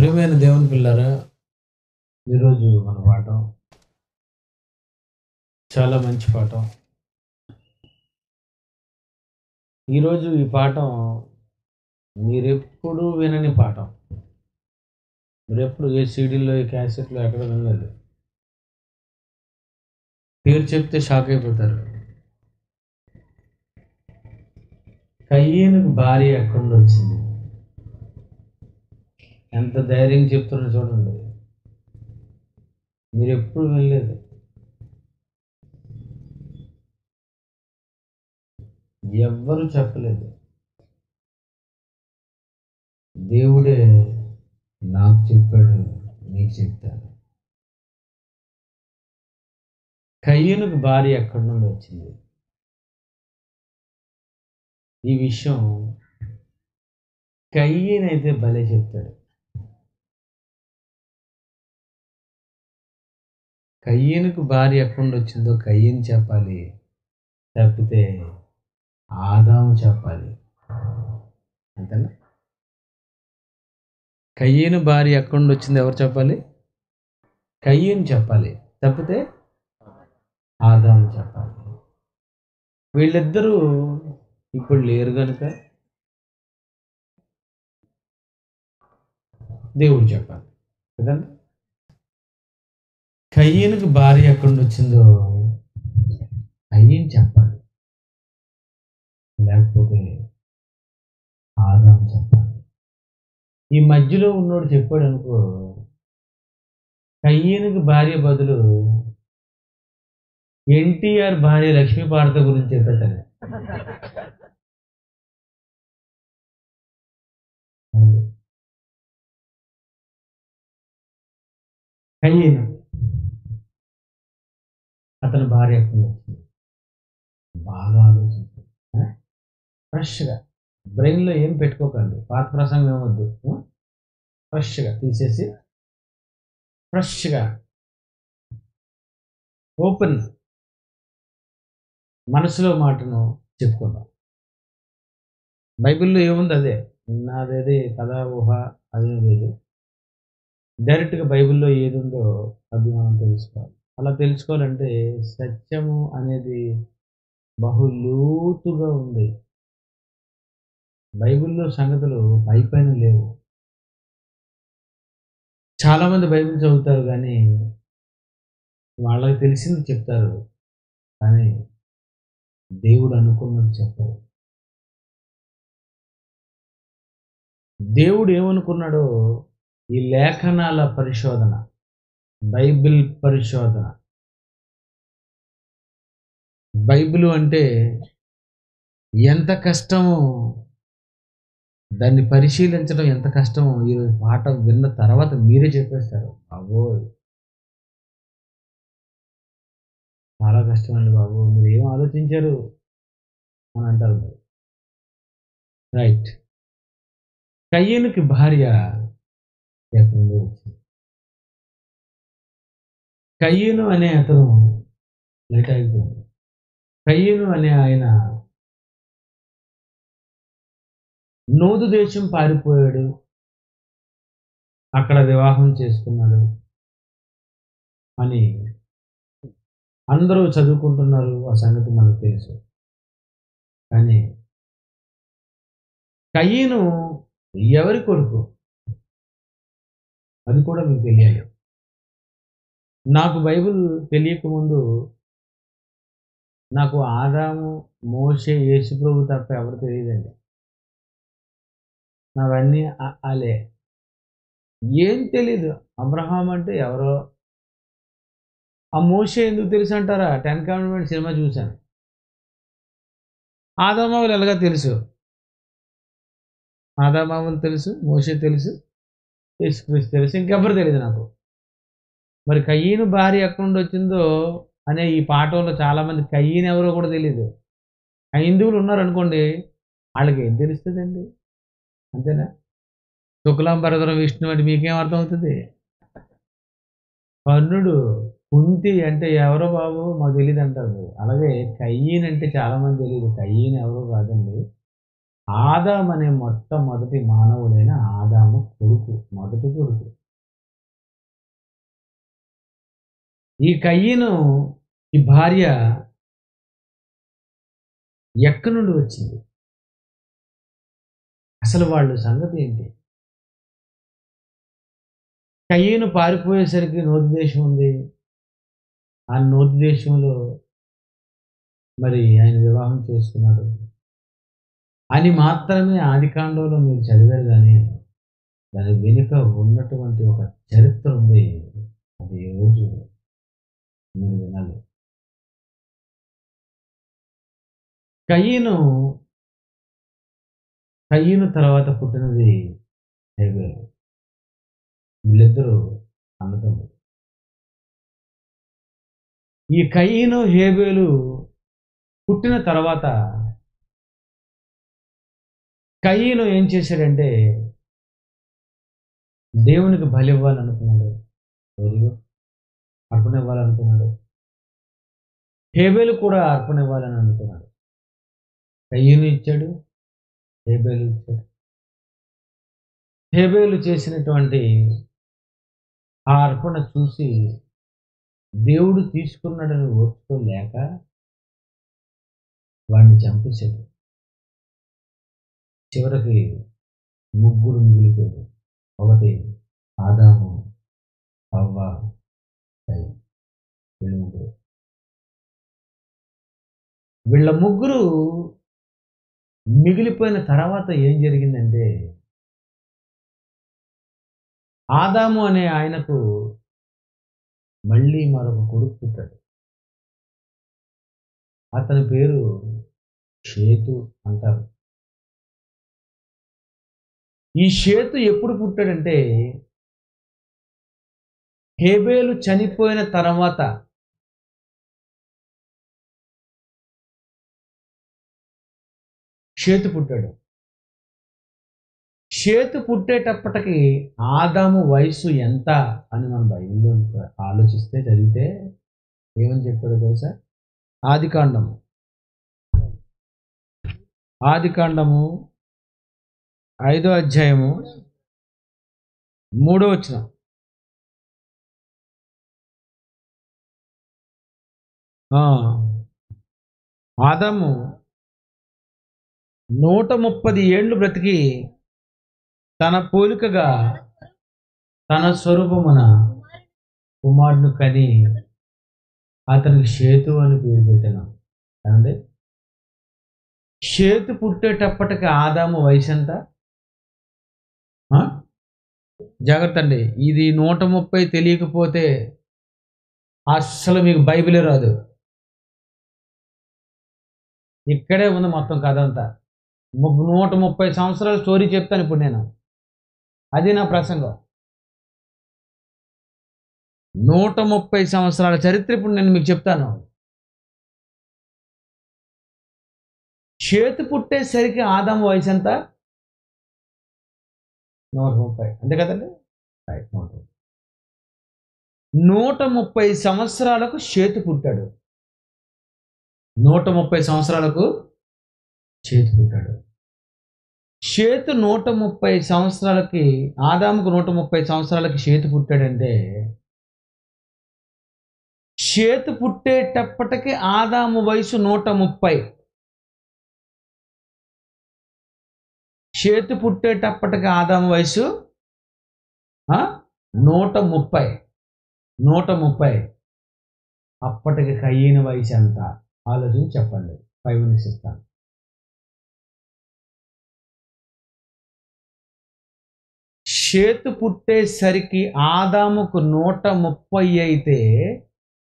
ప్రియమైన దేవుని పిల్లారా, ఈరోజు మన పాఠం చాలా మంచి పాఠం. ఈరోజు ఈ పాఠం మీరెప్పుడు వినని పాఠం. మీరెప్పుడు ఏ సీడీల్లో, ఏ క్యాసెట్లో ఎక్కడ వినలేదు. పేరు చెప్తే షాక్ అయిపోతారు. కయ్యనుకు భార్య ఎక్కడి నుండి వచ్చింది? ఎంత ధైర్యం చెప్తున్నా చూడండి. మీరు ఎప్పుడు వినలేదు. ఎవ్వరూ చెప్పలేదు. దేవుడే నాకు చెప్పాడు, నీకు చెప్తాను. కయ్యనుకు భార్య ఎక్కడి నుండి వచ్చింది? ఈ విషయం కయ్యనైతే భలే చెప్తాడు. కయ్యనుకు భార్య ఎక్కడి నుండి వచ్చిందో కయ్యను చెప్పాలి, తప్పితే ఆదాము చెప్పాలి. అంతేనా? కయ్యను భార్య ఎక్కడి నుండి వచ్చింది ఎవరు చెప్పాలి? కయ్యను చెప్పాలి, తప్పితే ఆదాము చెప్పాలి. వీళ్ళిద్దరూ ఇప్పుడు లేరు కనుక దేవుడు చెప్పాలి కదండి. కయ్యనుకు భార్య ఎక్కడి నుండి వచ్చిందో కయ్యను చెప్పాలి, లేకపోతే ఆదాము చెప్పాలి. ఈ మధ్యలో ఉన్నోడు చెప్పాడు అనుకో, కయ్యనుకు భార్య బదులు ఎన్టీఆర్ భార్య లక్ష్మీపార్వతి గురించి చెప్పేస్తాను. కయ్యను అతని భార్య ఎక్కడి నుంచి వచ్చింది? బాగా ఆలోచించండి. ఫ్రెష్గా బ్రెయిన్లో ఏం పెట్టుకోకండి, పాత ప్రసంగం ఏమొద్దు. ఫ్రెష్గా తీసేసి ఫ్రెష్గా ఓపెన్ మనసులో మాటను చెప్పుకుందాం. బైబిల్లో ఏముంది అదే, నాదేది కథా ఊహ అదేది. డైరెక్ట్గా బైబిల్లో ఏది ఉందో అది మనం తెలుసుకోవాలి. అలా తెలుసుకోవాలంటే సత్యము అనేది బహులోతుగా ఉంది. బైబిల్లో సంగతులు పైపైన లేవు. చాలామంది బైబిల్ చదువుతారు కానీ వాళ్ళకి తెలిసింది చెప్తారు, కానీ దేవుడు అనుకున్నది చెప్పరు. దేవుడు ఏమనుకున్నాడో ఈ లేఖనాల పరిశోధన, బైబిల్ పరిశోధన. బైబిల్ అంటే ఎంత కష్టమో, దాన్ని పరిశీలించడం ఎంత కష్టమో ఈ పాఠం విన్న తర్వాత మీరే చెప్పేస్తారు. అబ్బోయ్ చాలా కష్టం అండి బాబు, మీరు ఏం ఆలోచించారు అని అంటారు మీరు. రైట్. కయ్యనుకి భార్య ఎక్కడి నుండి వచ్చింది? కయ్యను అనే అతను లైట్ అయిపోయింది. కయ్యను అనే ఆయన నోదు దేశం పారిపోయాడు, అక్కడ వివాహం చేసుకున్నాడు అని అందరూ చదువుకుంటున్నారు. ఆ సంగతి మనకు తెలుసు. కానీ కయ్యను ఎవరి కొడుకు అది కూడా మీకు తెలియాలి. నాకు బైబిల్ తెలియకముందు నాకు ఆదాము, మోషే, యేసుప్రభు తప్ప ఎవరు తెలియదండి. నావన్నీ అలే, ఏం తెలీదు. అబ్రహాం అంటే ఎవరో, ఆ మోషే ఎందుకు తెలుసు అంటారా? 10 కమాండ్మెంట్స్ సినిమా చూశాను. ఆదామావులు ఎలాగా తెలుసు, ఆదామావులు తెలుసు, మోషే తెలుసు, యేసుక్రీస్తు తెలుసు, ఇంకెవ్వరు తెలియదు నాకు. మరి కయ్యను భార్య ఎక్కడి నుండి వచ్చిందో అనే ఈ పాఠంలో చాలామంది కయ్యను ఎవరో కూడా తెలియదు. హిందువులు ఉన్నారనుకోండి, వాళ్ళకి ఏం తెలుస్తుందండి? అంతేనా? శుక్లాంబరధరం విష్ణు అంటే మీకేం అర్థం అవుతుంది? కర్ణుడు, కుంతి అంటే ఎవరో బాబు మాకు తెలియదు అంటారు మీరు. అలాగే కయ్యను అంటే చాలామంది తెలియదు. కయ్యను ఎవరో కాదండి, ఆదాం అనే మొట్టమొదటి మానవుడైన ఆదాము కొడుకు, మొదటి కొడుకు. ఈ కయ్యను ఈ భార్య ఎక్కడి నుండి వచ్చింది? అసలు వాళ్ళ సంగతి ఏంటి? కయ్యను పారిపోయేసరికి నోతి దేశం ఉంది. ఆ నోతి దేశంలో మరి ఆయన వివాహం చేసుకున్నాడు అని మాత్రమే ఆదికాండంలో మీరు చదివారు, కానీ దాని వెనుక ఉన్నటువంటి ఒక చరిత్ర ఉంది. అది ఈరోజు మీరు వినాలి. కయ్యను కయ్యను తర్వాత పుట్టినది హేబెలు. వీళ్ళిద్దరూ అన్నదమ్ములు. ఈ కయ్యను హేబెలు పుట్టిన తర్వాత కయ్యను ఏం చేశాడంటే దేవునికి బలి ఇవ్వాలనుకున్నాడు. Very good. అర్పణ ఇవ్వాలనుకున్నాడు. హేబెలు కూడా అర్పణ ఇవ్వాలని అనుకున్నాడు. కయ్యను ఇచ్చాడు, హేబెలు ఇచ్చాడు. హేబెలు చేసినటువంటి ఆ అర్పణ చూసి దేవుడు తీసుకున్నాడని ఓర్చుకోలేక వాడిని చంపేశాడు. చివరికి ముగ్గురు మిగిలిపోయారు. ఒకటి ఆదాము, హవ్వ, కయ్యను. వీళ్ళ ముగ్గురు మిగిలిపోయిన తర్వాత ఏం జరిగిందంటే, ఆదాము అనే ఆయనకు మళ్ళీ మరొక కొడుకు పుట్టాడు. అతని పేరు షేతు అంటారు. ఈ షేతు ఎప్పుడు పుట్టాడంటే హేబెలు చనిపోయిన తర్వాత షేతు పుట్టాడు. షేతు పుట్టేటప్పటికి ఆదాము వయసు ఎంత అని మన బైబిల్లో ఆలోచిస్తే, చదివితే ఏమని చెప్పాడో తెలుసా? ఆదికాండము 5వ అధ్యాయము 3వ వచనం. ఆదాము 130 ఏళ్ళు బ్రతికి తన పోలికగా తన స్వరూపమున కుమారుడు కని అతనికి షేతు అని పేరు పెట్టాను. ఏమండి? షేతు పుట్టేటప్పటికి ఆదాము వయసు ఎంత? జాగ్రత్త అండి, ఇది 130 తెలియకపోతే అస్సలు మీకు బైబిలే రాదు. ఇక్కడే ఉంది మొత్తం కథ అంతా. 130 సంవత్సరాల స్టోరీ చెప్తాను ఇప్పుడు నేను. అది నా ప్రసంగం. 130 సంవత్సరాల చరిత్ర ఇప్పుడు నేను మీకు చెప్తాను. షేతు పుట్టేసరికి ఆదాము వయసు ఎంత? 130. అంతే కదండి? 130 సంవత్సరాలకు షేతు పుట్టాడు. 130 సంవత్సరాలకు షేతు పుట్టాడు. షేతు 130 సంవత్సరాలకి, ఆదాముకు 130 సంవత్సరాలకి షేతు పుట్టాడంటే, షేతు పుట్టేటప్పటికి ఆదాము వయసు 130. షేతు పుట్టేటప్పటికి ఆదాము వయసు 130. 130. అప్పటికి కయ్యను వయసు ఎంత ఆలోచించి చెప్పండి. 5 minutes ఇస్తాను. షేతు పుట్టేసరికి ఆదాముకు 130 అయితే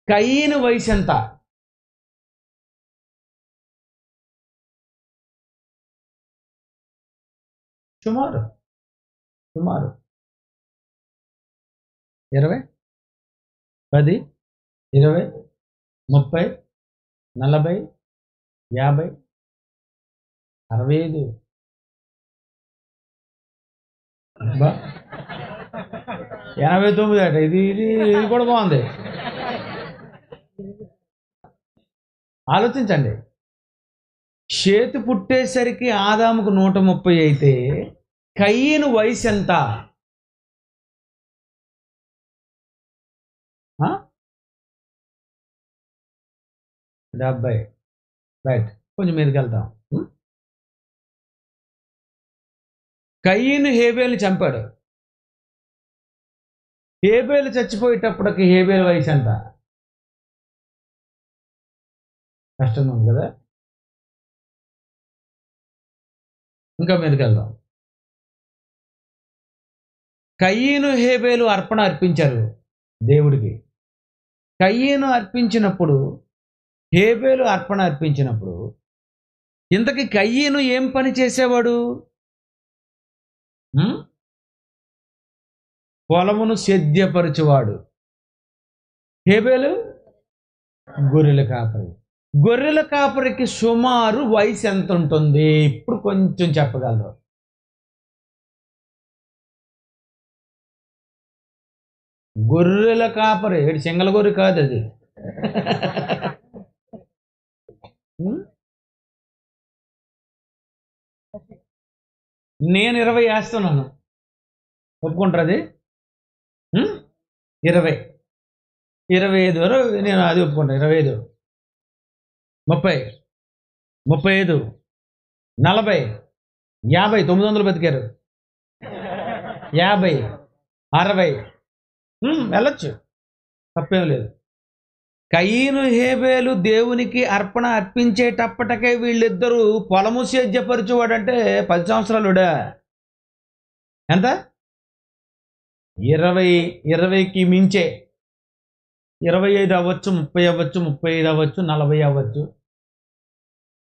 కయ్యను వయసు ఎంత? సుమారు 20, 10, 20, 30, 40, 50, 65. 89 అట. ఇది కూడా బాగుంది. ఆలోచించండి. షేతు పుట్టేసరికి ఆదాముకు 130 అయితే కయ్యను వయసు ఎంత? 70. రైట్, కొంచెం మీదకి వెళ్తాం. కయీను హేబేలు చంపాడు. హేబేలు చచ్చిపోయేటప్పటికి హేబేలు వయసు ఎంత? కష్టంగా ఉంది కదా. ఇంకా మీదకి వెళ్దాం. కయీను హేబేలు అర్పణ అర్పించారు దేవుడికి. కయీను అర్పించినప్పుడు, హేబేలు అర్పణ అర్పించినప్పుడు, ఇంతకీ కయీను ఏం పని చేసేవాడు? పొలమును సేద్యపరచువాడు. హేబేలు గొర్రెల కాపరి. గొర్రెల కాపరికి సుమారు వయసు ఎంత ఉంటుంది? ఇప్పుడు కొంచెం చెప్పగలరు. గొర్రెల కాపరి, సింగల్ గొర్రె కాదు అది. నేను 20 వేస్తున్నాను, ఒప్పుకుంటారు అది? 20, 25 వరకు నేను అది ఒప్పుకుంటాను. 25, 30, 35, 40, 50, 900 బతికారు. 50, 60 వెళ్ళొచ్చు, తప్పేం లేదు. కయీను హేబేలు దేవునికి అర్పణ అర్పించేటప్పటికే వీళ్ళిద్దరూ పొలము సేద్యపరచువాడంటే 10 సంవత్సరాలుడా? ఎంత? 20, 20కి మించే. 25 అవ్వచ్చు, 30 అవ్వచ్చు, 35 అవ్వచ్చు, 40 అవ్వచ్చు.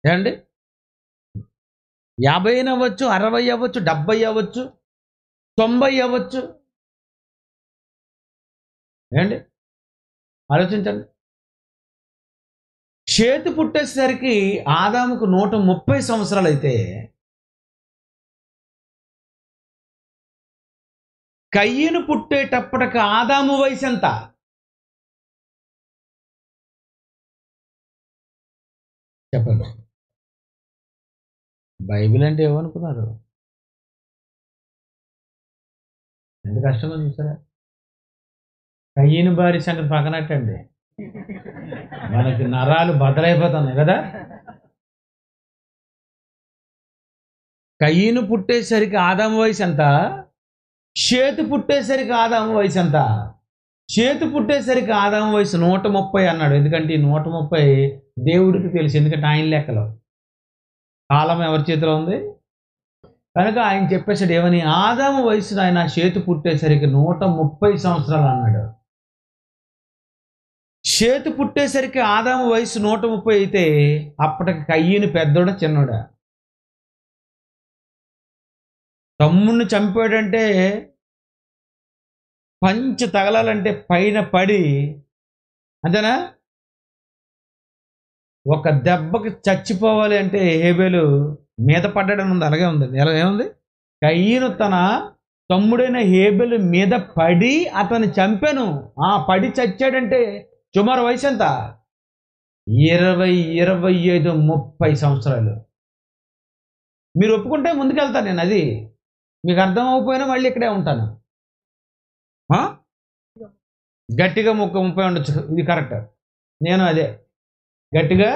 ఏమండి? 50 అవ్వచ్చు, 60 అవ్వచ్చు, 70 అవ్వచ్చు, 90 అవ్వచ్చు. ఏమండి? ఆలోచించండి. చేతి పుట్టేసరికి ఆదాముకు 130 సంవత్సరాలు అయితే, కయ్యను పుట్టేటప్పటికి ఆదాము వయసు ఎంత? చెప్పండి. బైబిల్ అంటే ఏమనుకున్నారు? ఎంత కష్టమో చూసారా. కయ్యను భార్య సంగతి పక్కనట్టండి, మనకి నరాలు బదలైపోతున్నాయి కదా. కయ్యను పుట్టేసరికి ఆదాము వయసు ఎంత? చేతి పుట్టేసరికి ఆదాము వయసు ఎంత? చేతి పుట్టేసరికి ఆదాము వయసు 130 అన్నాడు. ఎందుకంటే ఈ 130 దేవుడికి తెలుసు, ఎందుకంటే ఆయన లెక్కలో కాలం ఎవరి చేతిలో ఉంది కనుక ఆయన చెప్పేసాడు ఏమని, ఆదాము వయసు ఆయన చేతి పుట్టేసరికి 130 సంవత్సరాలు అన్నాడు. చేతి పుట్టేసరికి ఆదాము వయసు 130 అయితే అప్పటికి కయ్యను పెద్దోడా చిన్నోడా? తమ్ముడిని చంపాడంటే పంచి తగలాలంటే పైన పడి, అంతేనా? ఒక దెబ్బకి చచ్చిపోవాలి అంటే హేబేలు మీద పడ్డాడని ఉంది, అలాగే ఉంది. ఎలా ఏముంది? కయ్యను తన తమ్ముడైన హేబెలు మీద పడి అతన్ని చంపాను. పడి చచ్చాడంటే సుమారు వయసు ఎంత? 20, 25, 30 సంవత్సరాలు. మీరు ఒప్పుకుంటే ముందుకెళ్తాను నేను. అది మీకు అర్థం అవ్వకపోయినా మళ్ళీ ఇక్కడే ఉంటాను. గట్టిగా 30 ఉండొచ్చు, ఇది కరెక్ట్. నేను అదే గట్టిగా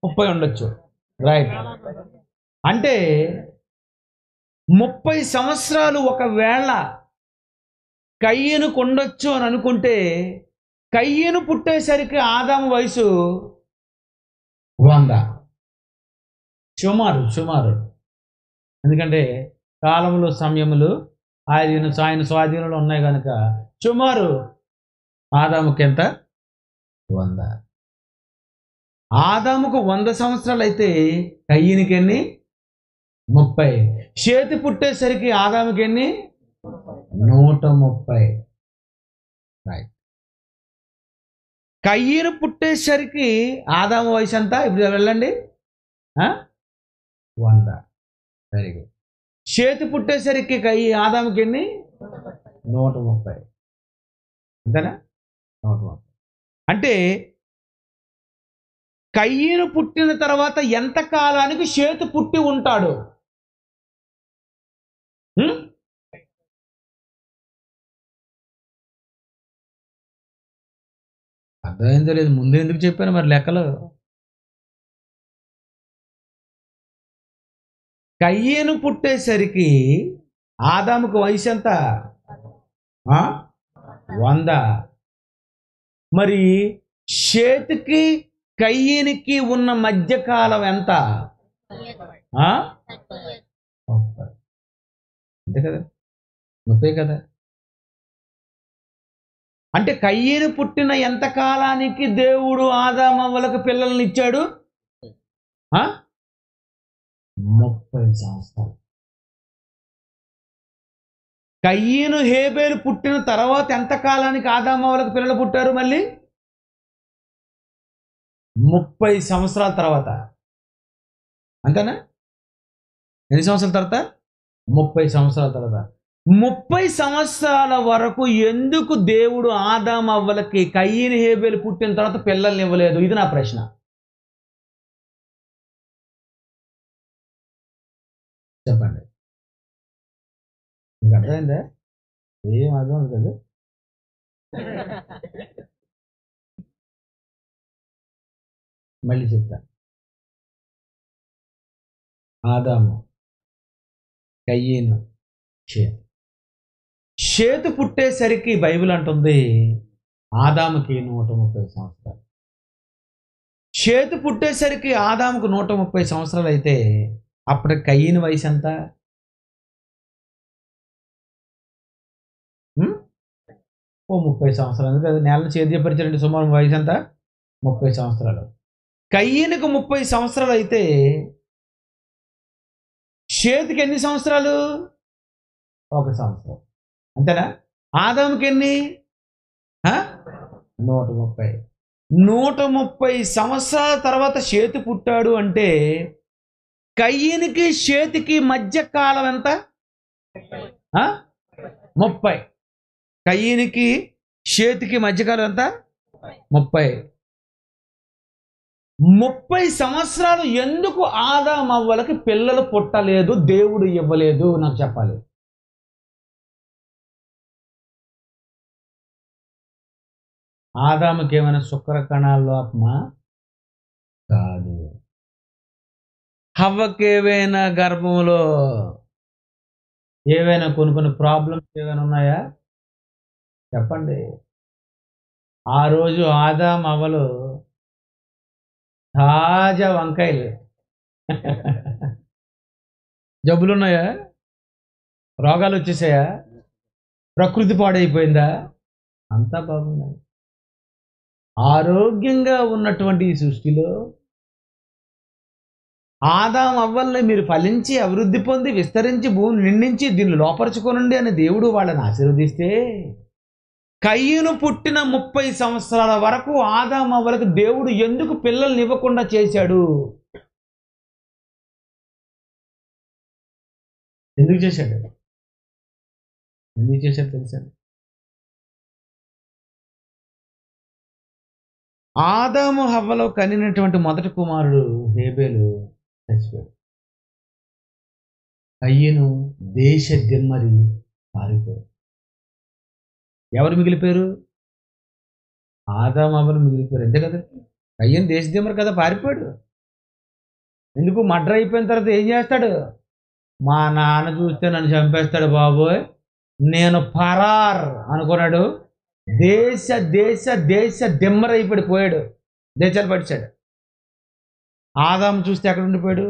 30 ఉండొచ్చు. రైట్. అంటే 30 సంవత్సరాలు ఒకవేళ కయ్యనుకు ఉండొచ్చు అని అనుకుంటే, కయ్యను పుట్టేసరికి ఆదాము వయసు 100. సుమారు. ఎందుకంటే కాలములు సమయములు ఆయన స్వాధీనంలో ఉన్నాయి కనుక సుమారు ఆదాముకి ఎంత? 100. ఆదాముకు 100 సంవత్సరాలు అయితే కయ్యనికి ఎన్ని? 30. చేతి పుట్టేసరికి ఆదాముకి ఎన్ని? 130. రైట్. కయ్యను పుట్టేసరికి ఆదాము వయసు ఎంత? ఇప్పుడు వెళ్ళండి. 100. Very good. చేతి పుట్టేసరికి ఆదాముకి ఎన్ని? 130. అంతేనా? 130. అంటే కయ్యను పుట్టిన తర్వాత ఎంత కాలానికి చేతి పుట్టి ఉంటాడు? అర్థమైందో లేదు, ముందు ఎందుకు చెప్పాను మరి లెక్కలు. కయ్యేను పుట్టేసరికి ఆదాముకు వయసు ఎంత? 100. మరి షేతుకి కయ్యేనికి ఉన్న మధ్యకాలం ఎంత? 30. అంతే కదా, 30 కదా. అంటే కయ్యేను పుట్టిన ఎంత కాలానికి దేవుడు ఆదామవ్వలకు పిల్లల్ని ఇచ్చాడు? 30 సంవత్సరాలు. కయ్యేను హేబేలు పుట్టిన తర్వాత ఎంత కాలానికి ఆదామవ్వలకు పిల్లలు పుట్టారు? మళ్ళీ 30 సంవత్సరాల తర్వాత. అంతేనా? ఎన్ని సంవత్సరాల తర్వాత? 30 సంవత్సరాల తర్వాత. 30 సంవత్సరాల వరకు ఎందుకు దేవుడు ఆదామవ్వలకి కయ్యేను హేబేలు పుట్టిన తర్వాత పిల్లల్ని ఇవ్వలేదు? ఇది నా ప్రశ్న. చెప్పండి. మీకు అర్థమైందా? ఏం అర్థం కదా. మళ్ళీ చెప్తా. ఆదాము, కయ్యేను, షేతు. షేతు పుట్టేసరికి బైబిల్ అంటుంది ఆదాముకి 130 సంవత్సరాలు. షేతు పుట్టేసరికి ఆదాముకు 130 సంవత్సరాలు అయితే అప్పుడు కయ్యేను వయసు ఎంత? ఓ 30 సంవత్సరాలు. ఎందుకంటే నేలను సేద్యపరిచారంటే సుమారు వయసు ఎంత? 30 సంవత్సరాలు. కయ్యేనుకు 30 సంవత్సరాలు అయితే షేతుకి ఎన్ని సంవత్సరాలు? 1 సంవత్సరం. అంతేనా? ఆదాముకి ఎన్ని? 130. 130 సంవత్సరాల తర్వాత షేతు పుట్టాడు అంటే కయ్యేనుకి షేతుకి మధ్య కాలం ఎంత? 30. కయ్యేనుకి షేతుకి మధ్యకాలం ఎంత? 30. 30 సంవత్సరాలు ఎందుకు ఆదామవ్వలకి పిల్లలు పుట్టలేదు, దేవుడు ఇవ్వలేదు? నాకు చెప్పాలి. ఆదాముకి ఏమైనా శుక్ర కణాల లోపమా? కాదు. హవ్వకి ఏవైనా గర్భంలో ఏవైనా కొన్ని ప్రాబ్లమ్స్ ఏమైనా ఉన్నాయా? చెప్పండి. ఆ రోజు ఆదామవ్వలు తాజా వంకాయలు. జబ్బులున్నాయా? రోగాలు వచ్చేసాయా? ప్రకృతి పాడైపోయిందా? అంతా బాగుంది. ఆరోగ్యంగా ఉన్నటువంటి ఈ సృష్టిలో ఆదామవ్వల్ని మీరు ఫలించి అభివృద్ధి పొంది విస్తరించి భూమిని నిండించి దీన్ని లోపరుచుకోనండి అని దేవుడు వాళ్ళని ఆశీర్వదిస్తే కయ్యేను పుట్టిన 30 సంవత్సరాల వరకు ఆదామవ్వలకు దేవుడు ఎందుకు పిల్లల్ని ఇవ్వకుండా చేశాడు? ఎందుకు చేశాడు? ఎందుకు చేశాడు తెలుసా? ఆదాము హవ్వలో కనినటువంటి మొదటి కుమారుడు హేబేలు చచ్చిపోయాడు. కయ్యేను దేశ దిమ్మరి పారిపోయాడు. ఎవరు మిగిలిపోయారు? ఆదాము హవ్వలు మిగిలిపోయారు. అంతే కదా. కయ్యేను దేశ దిమ్మరి కదా, పారిపోయాడు. ఎందుకు? మర్డర్ అయిపోయిన తర్వాత ఏం చేస్తాడు? మా నాన్న చూస్తే నన్ను చంపేస్తాడు బాబోయ్, నేను ఫరార్ అనుకున్నాడు. దేశ దేశ దేశ దిమ్మరైపోయాడు. దేశాలు పడిచాడు. ఆదాము చూస్తే ఎక్కడ ఉండిపోయాడు?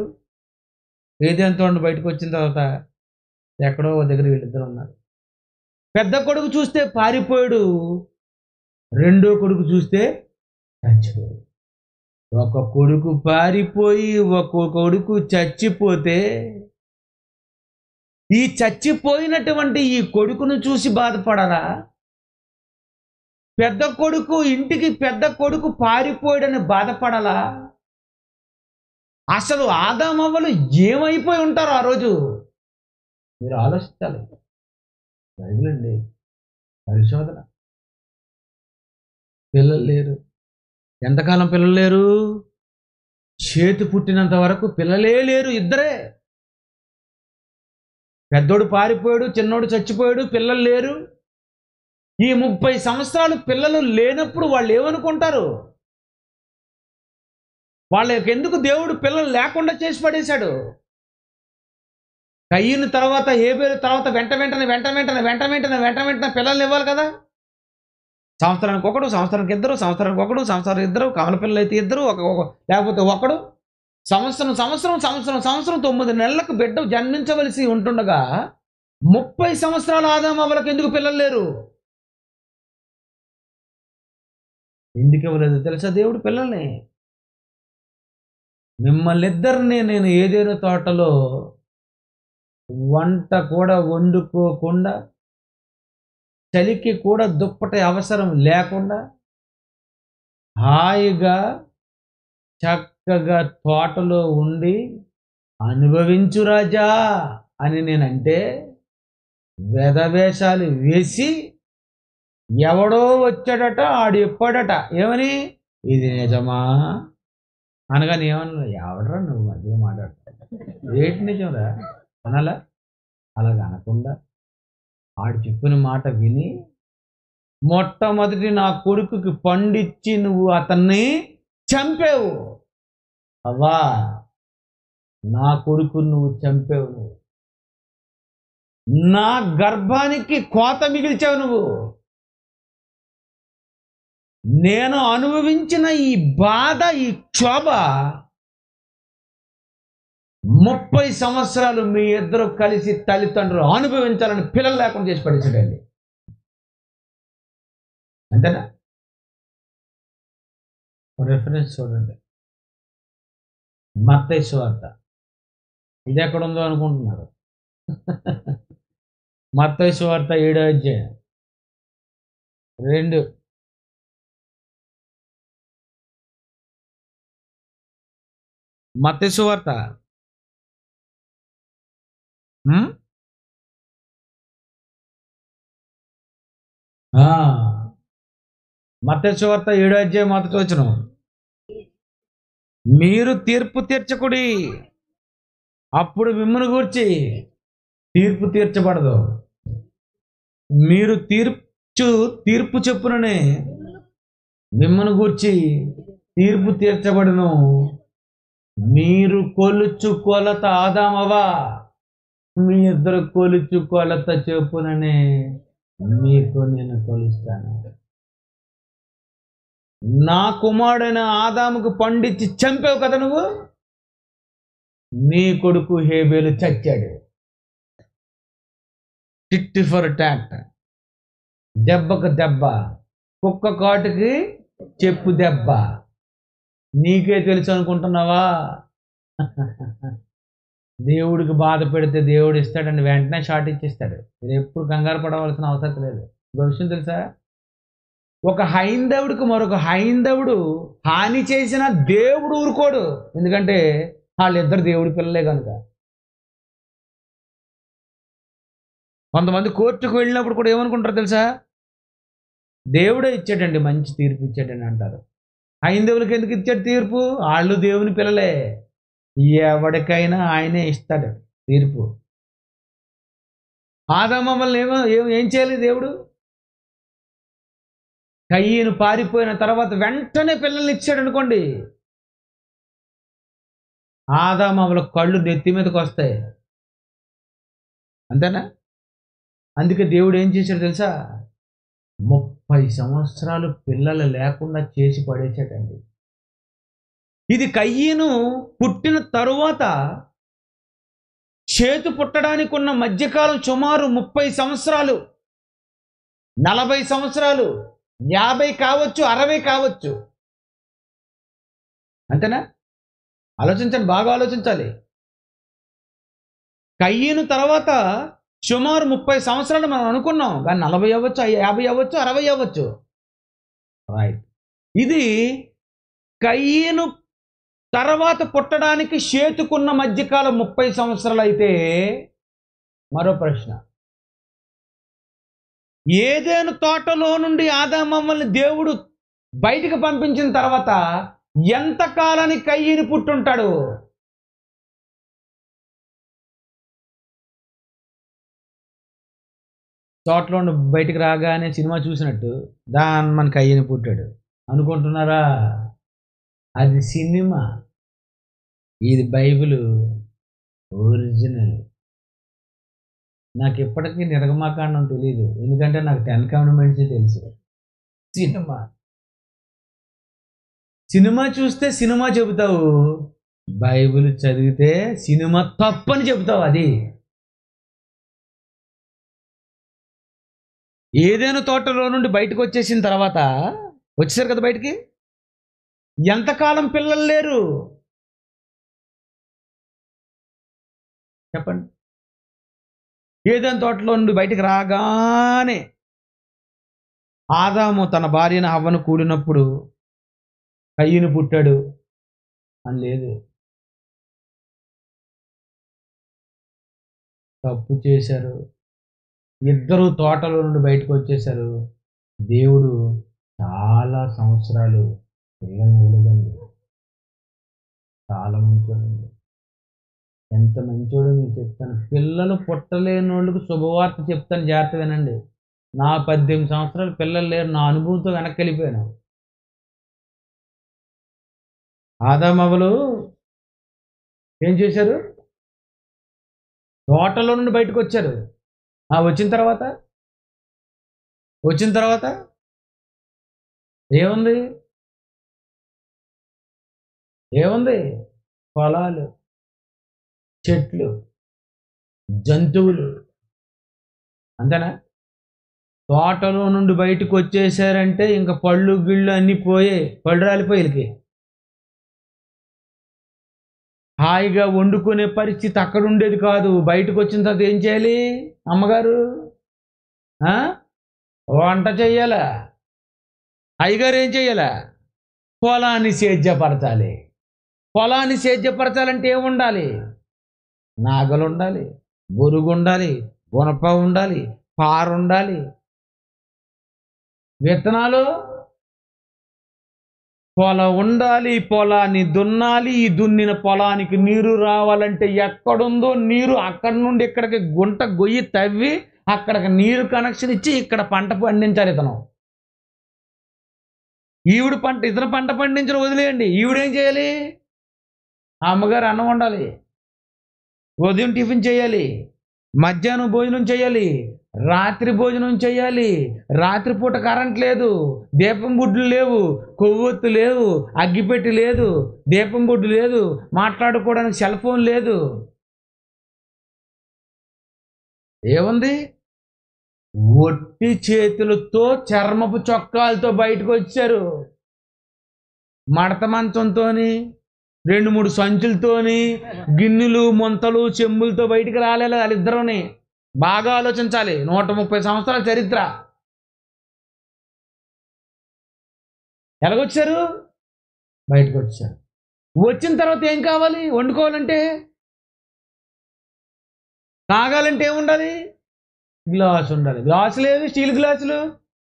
ఏదెంతో ఉండి బయటకు వచ్చిన తర్వాత ఎక్కడో దగ్గర వీళ్ళిద్దరు ఉన్నారు. పెద్ద కొడుకు చూస్తే పారిపోయాడు, రెండో కొడుకు చూస్తే చచ్చిపోయాడు. ఒక కొడుకు పారిపోయి ఒక కొడుకు చచ్చిపోతే ఈ చచ్చిపోయినటువంటి ఈ కొడుకును చూసి బాధపడాలా? పెద్ద కొడుకు ఇంటికి పెద్ద కొడుకు పారిపోయాడని బాధపడాలా? అసలు ఆదామవ్వలు ఏమైపోయి ఉంటారు ఆ రోజు? మీరు ఆలోచించాలి. బైబిల్ అండి, పరిశోధన. పిల్లలు లేరు. ఎంతకాలం పిల్లలు లేరు? షేతు పుట్టినంత వరకు పిల్లలే లేరు. ఇద్దరే. పెద్దోడు పారిపోయాడు, చిన్నోడు చచ్చిపోయాడు, పిల్లలు లేరు. ఈ 30 సంవత్సరాలు పిల్లలు లేనప్పుడు వాళ్ళు ఏమనుకుంటారు? వాళ్ళకి ఎందుకు దేవుడు పిల్లలు లేకుండా చేసి పడేశాడు? కయ్యను తర్వాత హేబేలు తర్వాత వెంట వెంటనే పిల్లల్ని ఇవ్వాలి కదా. సంవత్సరానికి ఒకడు, సంవత్సరానికి ఇద్దరు, సంవత్సరానికి ఇద్దరు, కవల పిల్లలు అయితే ఇద్దరు, లేకపోతే ఒకడు. సంవత్సరం 9 నెలలకు బిడ్డ జన్మించవలసి ఉంటుండగా 30 సంవత్సరాలు ఆదాము అవ్వలకు ఎందుకు పిల్లలు లేరు? ఎందుకు ఇవ్వలేదు తెలుసా దేవుడు పిల్లల్ని? మిమ్మల్ని ఇద్దరిని నేను ఏదైనా తోటలో వంట కూడా వండుకోకుండా, చలికి కూడా దుప్పటి అవసరం లేకుండా, హాయిగా చక్కగా తోటలో ఉండి అనుభవించు రాజా అని నేనంటే వేషాలు వేసి ఎవడో వచ్చాడట, ఆడు చెప్పాడట ఏమని, ఇది నిజమా అనగానే ఏమన్నా, ఎవడరా నువ్వు అదే మాట్లాడతావు, ఏంటి నిజంరా అనాలా? అలాగ అనకుండా ఆడు చెప్పిన మాట విని మొట్టమొదటి నా కొడుకుకి పండిచ్చి నువ్వు అతన్ని చంపావు. అవ్వా, నా కొడుకు నువ్వు చంపావు, నువ్వు నా గర్భానికి కోత మిగిల్చావు, నువ్వు నేను అనుభవించిన ఈ బాధ, ఈ క్షోభ 30 సంవత్సరాలు మీ ఇద్దరు కలిసి తల్లిదండ్రులు అనుభవించాలని పిల్లలు లేకుండా చేసి పడేసాడండి. అంతేనా? రెఫరెన్స్ చూడండి, మత్తయి సువార్త. ఇది ఎక్కడ ఉందో అనుకుంటున్నారు? మత్తయి సువార్త 7వ అధ్యాయం 2. మత్తయి సువార్త మత్తయి సువార్త 7వ అధ్యాయం 1వ వచనం. మీరు తీర్పు తీర్చకుడి, అప్పుడు మిమ్మును గూర్చి తీర్పు తీర్చబడదు. మీరు తీర్పు చెప్పుననే మిమ్మును గూర్చి తీర్పు తీర్చబడును. మీరు కొలుచు కొలత ఆదామవా, మీ ఇద్దరు కొలుచు కొలత చెప్పుననే మీకు నేను కొలుస్తాను. నా కుమారుడైన ఆదాముకు పండించి చంపావు కదా నువ్వు, నీ కొడుకు హేబేలు చచ్చాడు. టిట్ ఫర్ టాట్, దెబ్బకు దెబ్బ, కుక్క కాటుకి చెప్పు దెబ్బ. నీకే తెలుసు అనుకుంటున్నావా? దేవుడికి బాధ పెడితే దేవుడు ఇస్తాడని వెంటనే షాట్ ఇచ్చేస్తాడు. మీరు ఎప్పుడు కంగారు పడవలసిన అవసరం లేదు. ఒక విషయం తెలుసా, ఒక హైందవుడికి మరొక హైందవుడు హాని చేసిన దేవుడు ఊరుకోడు. ఎందుకంటే వాళ్ళిద్దరు దేవుడి పిల్లలే కనుక. కొంతమంది కోర్టుకు వెళ్ళినప్పుడు కూడా ఏమనుకుంటారు తెలుసా, దేవుడే ఇచ్చాడండి, మంచి తీర్పు ఇచ్చాడని అంటారు. హైందవులకి ఎందుకు ఇచ్చాడు తీర్పు? వాళ్ళు దేవుని పిల్లలే, ఎవరికైనా ఆయనే ఇస్తాడు తీర్పు. ఆదాము వల్ల ఏం చేయాలి దేవుడు? కయ్యను పారిపోయిన తర్వాత వెంటనే పిల్లల్ని ఇచ్చాడు అనుకోండి, ఆదాము వాళ్ళ కళ్ళు నెత్తి మీదకి వస్తాయి. అంతేనా? అందుకే దేవుడు ఏం చేశాడు తెలుసా, 30 సంవత్సరాలు పిల్లలు లేకుండా చేసి పడేసాడండి. ఇది కయ్యను పుట్టిన తరువాత చేతు పుట్టడానికి ఉన్న మధ్యకాలం సుమారు 30 సంవత్సరాలు, 40 సంవత్సరాలు, 50 కావచ్చు, 60 కావచ్చు. అంతేనా? ఆలోచించండి, బాగా ఆలోచించాలి. కయ్యను తర్వాత సుమారు 30 సంవత్సరాలు మనం అనుకున్నాం, కానీ 40 అవ్వచ్చు, 50 అవ్వచ్చు, 60 అవ్వచ్చు. రైట్. ఇది కయ్యను తర్వాత పుట్టడానికి షేతుకున్న మధ్యకాలం 30 సంవత్సరాలు అయితే, మరో ప్రశ్న, ఏదైనా తోటలో నుండి ఆదామవ్వల్ని దేవుడు బయటికి పంపించిన తర్వాత ఎంతకాలానికి కయ్యను పుట్టుంటాడు? తోటలో నుండి బయటికి రాగానే సినిమా చూసినట్టు దాని మన కయ్యని పుట్టాడు అనుకుంటున్నారా? అది సినిమా, ఇది బైబిల్ ఒరిజినల్. నాకు ఇప్పటికీ నిర్గమాకాండం తెలియదు, ఎందుకంటే నాకు 10 కమాండ్మెంట్స్ తెలుసు. సినిమా సినిమా చూస్తే సినిమా చెబుతావు, బైబిల్ చదివితే సినిమా తప్పని చెబుతావు. అది ఏదైనా తోటలో నుండి బయటకు వచ్చేసిన తర్వాత, వచ్చేసారు కదా బయటికి, ఎంతకాలం పిల్లలు లేరు చెప్పండి? ఏదైనా తోటలో నుండి బయటికి రాగానే ఆదాము తన భార్యను హవ్వను కూడినప్పుడు కయ్యను పుట్టాడు అని లేదు. తప్పు చేశారు, ఇద్దరు తోటలో నుండి బయటకు వచ్చేసారు. దేవుడు చాలా సంవత్సరాలు పిల్లల్ని ఇవ్వలేదండి. చాలా మంచోడండి, ఎంత మంచోడో మీకు చెప్తాను. పిల్లలు పుట్టలేని వాళ్ళకి శుభవార్త చెప్తాను, జాగ్రత్త వినండి. నా 18 సంవత్సరాలు పిల్లలు లేరు, నా అనుభవంతో వెనక్కి వెళ్ళిపోయాను. ఆదామవ్వలు ఏం చేశారు? తోటలో నుండి బయటకు వచ్చారు. వచ్చిన తర్వాత ఏముంది? పొలాలు, చెట్లు, జంతువులు, అంతేనా? తోటలో నుండి బయటకు వచ్చేసారంటే ఇంకా పళ్ళు గిళ్ళు అన్నీ పోయాయి, పళ్ళు రాలిపోయి హాయిగా వండుకునే పరిస్థితి అక్కడ ఉండేది కాదు. బయటకు వచ్చిన తర్వాత ఏం చేయాలి? అమ్మగారు వంట చెయ్యాలా, అయ్యగారు ఏం చెయ్యాలా? పొలాన్ని సేద్యపరచాలి. పొలాన్ని సేద్యపరచాలంటే ఏముండాలి? నాగలు ఉండాలి, బొరుగు ఉండాలి, గుణప ఉండాలి, పారు ఉండాలి, విత్తనాలు, పొలం ఉండాలి, పొలాన్ని దున్నాలి. ఈ దున్నిన పొలానికి నీరు రావాలంటే ఎక్కడుందో నీరు అక్కడి నుండి ఇక్కడికి గుంట గొయ్యి తవ్వి అక్కడికి నీరు కనెక్షన్ ఇచ్చి ఇక్కడ పంట పండించాలి. ఇతను పంట పండించడం వదిలేయండి, ఈవిడేం చేయాలి? ఆ అమ్మగారు అన్నం వండాలి, ఉదయం టిఫిన్ చేయాలి, మధ్యాహ్నం భోజనం చేయాలి, రాత్రి భోజనం చేయాలి. రాత్రిపూట కరెంట్ లేదు, దీపం బుడ్లు లేవు, కొవ్వొత్తు లేవు, అగ్గిపెట్టి లేదు, దీపం బుడ్డు లేదు, మాట్లాడుకోవడానికి సెల్ ఫోన్ లేదు. ఏముంది? ఒట్టి చేతులతో చర్మపు చొక్కాలతో బయటకు వచ్చారు. మడత మంచంతో, 2-3 సంచులతోని, గిన్నెలు, ముంతలు, చెంబులతో బయటికి రాలేదు వాళ్ళిద్దరుని. బాగా ఆలోచించాలి. 130 సంవత్సరాల చరిత్ర. ఎలాగొచ్చారు? బయటకు వచ్చారు. వచ్చిన తర్వాత ఏం కావాలి? వండుకోవాలంటే, తాగాలంటే ఏముండాలి? గ్లాసు ఉండాలి. గ్లాసులు ఏవి? స్టీల్ గ్లాసులు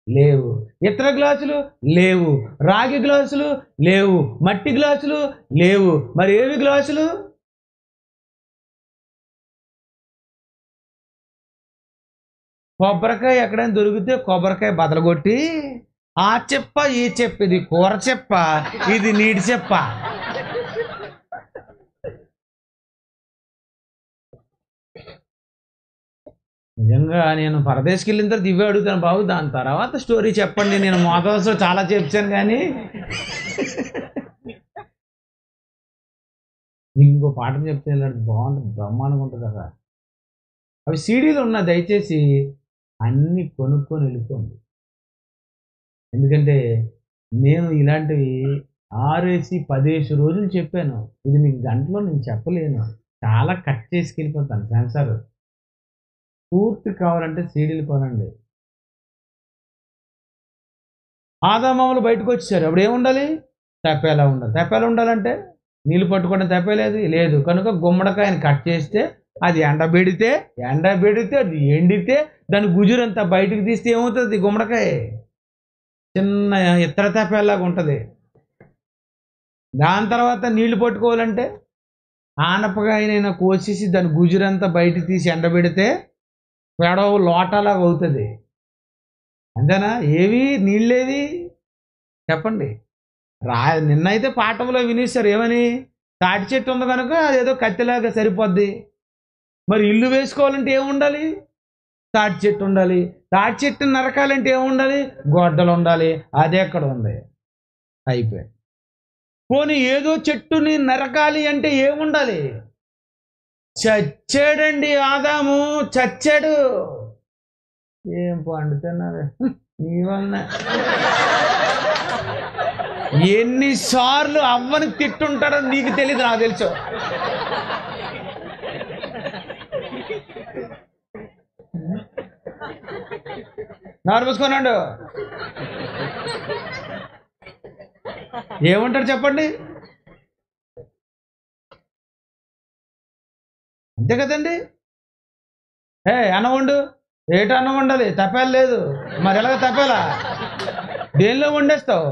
లేవు, ఇతర గ్లాసులు లేవు, రాగి గ్లాసులు లేవు, మట్టి గ్లాసులు లేవు. మరి ఏవి గ్లాసులు? కొబ్బరికాయ ఎక్కడైనా దొరికితే కొబ్బరికాయ బదలగొట్టి ఆ చెప్ప ఈ చెప్ప, ఇది కూర చెప్ప, ఇది నీటి చెప్ప. నిజంగా నేను పరదేశకి వెళ్ళిన తర్వాత ఇవే అడుగుతాను, బాబు దాని తర్వాత స్టోరీ చెప్పండి. నేను మోతాదులో చాలా చెప్పాను, కానీ నీకు ఇంకో పాట చెప్తే బాగుంటుంది, బ్రహ్మాండంగా ఉంటుంది కదా. అవి సీడీలు ఉన్నా, దయచేసి అన్నీ కొనుక్కొని వెళ్ళిపోండి. ఎందుకంటే నేను ఇలాంటివి 6-10 రోజులు చెప్పాను. ఇది మీకు గంటలో నేను చెప్పలేను, చాలా కట్ చేసుకెళ్ళిపోతాను. సెన్సార్ పూర్తి కావాలంటే సీడీలు కొనండి. ఆదామవ్వలు బయటకు వచ్చారు. అప్పుడు ఏముండాలి? తప్పేలా ఉండాలి. తప్పేలా ఉండాలంటే నీళ్ళు పట్టుకోవడం తప్పేలేదు లేదు కనుక గుమ్మడికాయని కట్ చేస్తే అది ఎండబెడితే అది ఎండితే దాని గుజురంతా బయటకు తీస్తే ఏమవుతుంది? గుమ్మడికాయ చిన్న ఇతర తప్పేలాగా ఉంటుంది. దాని తర్వాత నీళ్లు పట్టుకోవాలంటే ఆనపకాయనైనా కోసేసి దాని గుజురంతా బయటకు తీసి ఎండబెడితే పెడవ లోటాలాగా అవుతుంది. అంతేనా? ఏవి నీళ్ళేవి చెప్పండి. నిన్నైతే పాఠంలో వినేశారు ఏమని, తాటి చెట్టు ఉంది కనుక అదేదో కత్తిలాగా సరిపోద్ది. మరి ఇల్లు వేసుకోవాలంటే ఏముండాలి? తాటి చెట్టు ఉండాలి. తాటి చెట్టుని నరకాలంటే ఏముండాలి? గొడ్డలు ఉండాలి. అది ఎక్కడ ఉంది? అయిపోయి. పోనీ ఏదో చెట్టుని నరకాలి అంటే ఏముండాలి? చచ్చాడండి ఆదాము, చచ్చాడు. ఏం పండుతున్నారు నీ వలన. ఎన్నిసార్లు అవ్వని తిట్టుంటాడో నీకు తెలీదు, నాకు తెలుసు. నారు పూసుకున్నాడు. ఏమంటాడు చెప్పండి? అంతే కదండి. అన్నం వండు. ఏట అన్నం వండాలి? తప్పేలా లేదు. మరి ఎలాగ తప్పేలా? దేనిలో వండేస్తావు?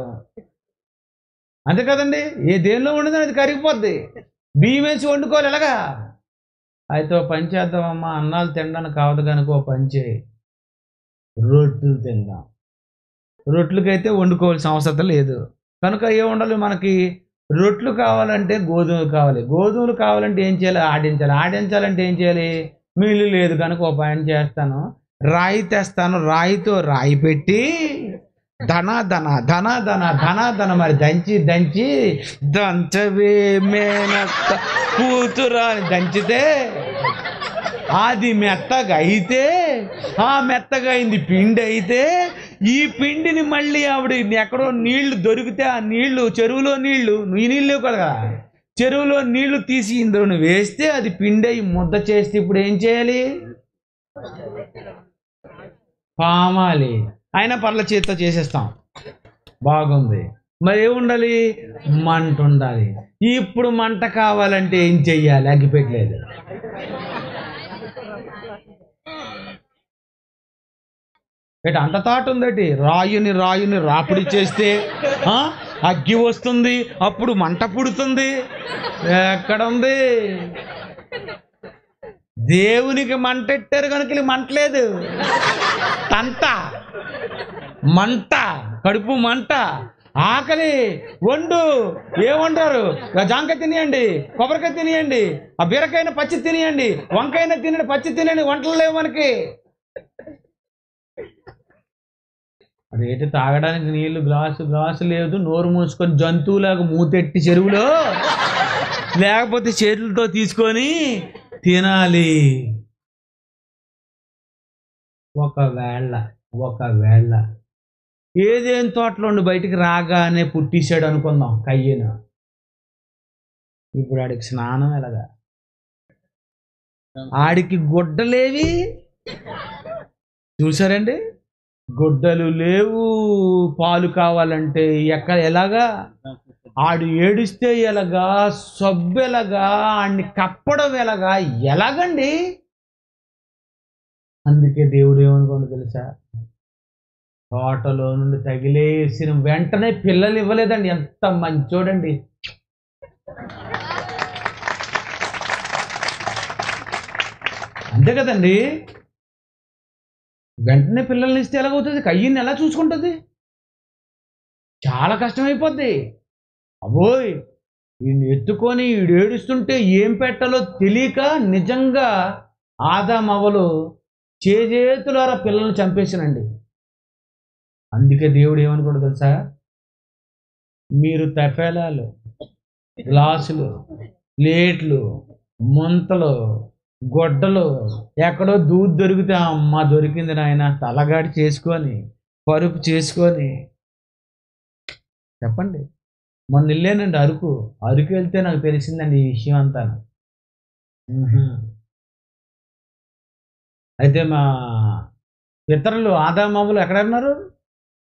అంతే కదండి. దేనిలో వండినా అది కరిగిపోద్ది. బియ్యం వేసి వండుకోవాలి ఎలాగా? అయితే ఓ పని చేద్దామమ్మా, అన్నాలు తినడానికి కావదు కనుక ఓ పని చేయి, రొట్టెలు తిందాం. రొట్టెలకైతే వండుకోవాల్సిన అవసరం లేదు కనుక ఏం ఉండాలి మనకి? రొట్టెలు కావాలంటే గోధుమలు కావాలి. గోధుమలు కావాలంటే ఏం చేయాలి? ఆడించాలి. ఆడించాలంటే ఏం చేయాలి? మిల్లు లేదు కనుక ఓ పని చేస్తాను, రాయి తెస్తాను. రాయితో రాయి పెట్టి ధన ధన ధన ధన ధన ధన మరి దంచి దంచి దంచవే మేనత్త కూతురా అని దంచితే అది మెత్తగా అయితే, ఆ మెత్తగా అయింది పిండి అయితే, ఈ పిండిని మళ్ళీ ఆవిడ ఎక్కడో నీళ్లు దొరికితే ఆ నీళ్లు, చెరువులో నీళ్లు, ఈ నీళ్ళు కదా, చెరువులో నీళ్లు తీసి ఇందులో వేస్తే అది పిండి అయి ముద్ద చేస్తే ఇప్పుడు ఏం చేయాలి? పామాలి. అయినా పర్ల చేతితో చేసేస్తాం, బాగుంది. మరి ఏముండాలి? మంట ఉండాలి. ఇప్పుడు మంట కావాలంటే ఏం చెయ్యాలి? అగ్గిపెట్టలేదు. అంత తాటు ఉందటి. రాయుని రాయుని రాపిడి చేస్తే అగ్గి వస్తుంది, అప్పుడు మంట పుడుతుంది. ఎక్కడ ఉంది? దేవునికి మంట ఎట్టారు కనుక మంటలేదు. తంట మంట, కడుపు మంట, ఆకలి, వండు. ఏమంటారు? జాంకాయ తినేయండి, కొబ్బరికాయ తినేయండి, ఆ బీరకాయన పచ్చి తినేయండి, వంకాయన తినండి, పచ్చి తినేయండి. వంటలు లేవు మనకి. రేటు తాగడానికి నీళ్లు గ్లాసు లేదు. నోరు మూసుకొని జంతువులాగా మూతెట్టి చెరువులో, లేకపోతే చేతులతో తీసుకొని తినాలి. ఒకవేళ ఏదేం తోటలో ఉండి బయటికి రాగానే పుట్టించాడు అనుకుందాం కయ్యను. ఇప్పుడు ఆడికి స్నానం ఎలాగా? ఆడికి గుడ్డలేవి చూసారండి? గుడ్డలు లేవు. పాలు కావాలంటే ఎలాగా? ఆడు ఏడిస్తే ఎలాగా? సబ్బు ఎలాగా? ఆడిని కప్పడం ఎలాగండి? అందుకే దేవుడు ఏమనుకోండి తెలుసా? తోటలో నుండి తగిలేసిన వెంటనే పిల్లలు ఇవ్వలేదండి. ఎంత మంచోడండి. అంతే కదండి. వెంటనే పిల్లల్ని ఇస్తే ఎలాగవుతుంది? కయ్యని ఎలా చూసుకుంటుంది? చాలా కష్టమైపోద్ది. అబోయ్, వీడిని ఎత్తుకొని వీడు ఏడుస్తుంటే ఏం పెట్టాలో తెలియక నిజంగా ఆదామవ్వలు చేతులారా పిల్లల్ని చంపేసినండి. అందుకే దేవుడు ఏమనుకోడు తెలుసా? మీరు తపేలాలు, గ్లాసులు, ప్లేట్లు, ముంతలు, గొడ్డలు ఎక్కడో దొరికితే అమ్మ దొరికింది నాయన తలగాడి చేసుకొని పరుపు చేసుకొని చెప్పండి. మొన్న వెళ్ళానండి అరకు వెళ్తే నాకు తెలిసిందండి ఈ విషయం అంతా. అయితే మా పితరులు ఆదామవ్వలు ఎక్కడన్నారు?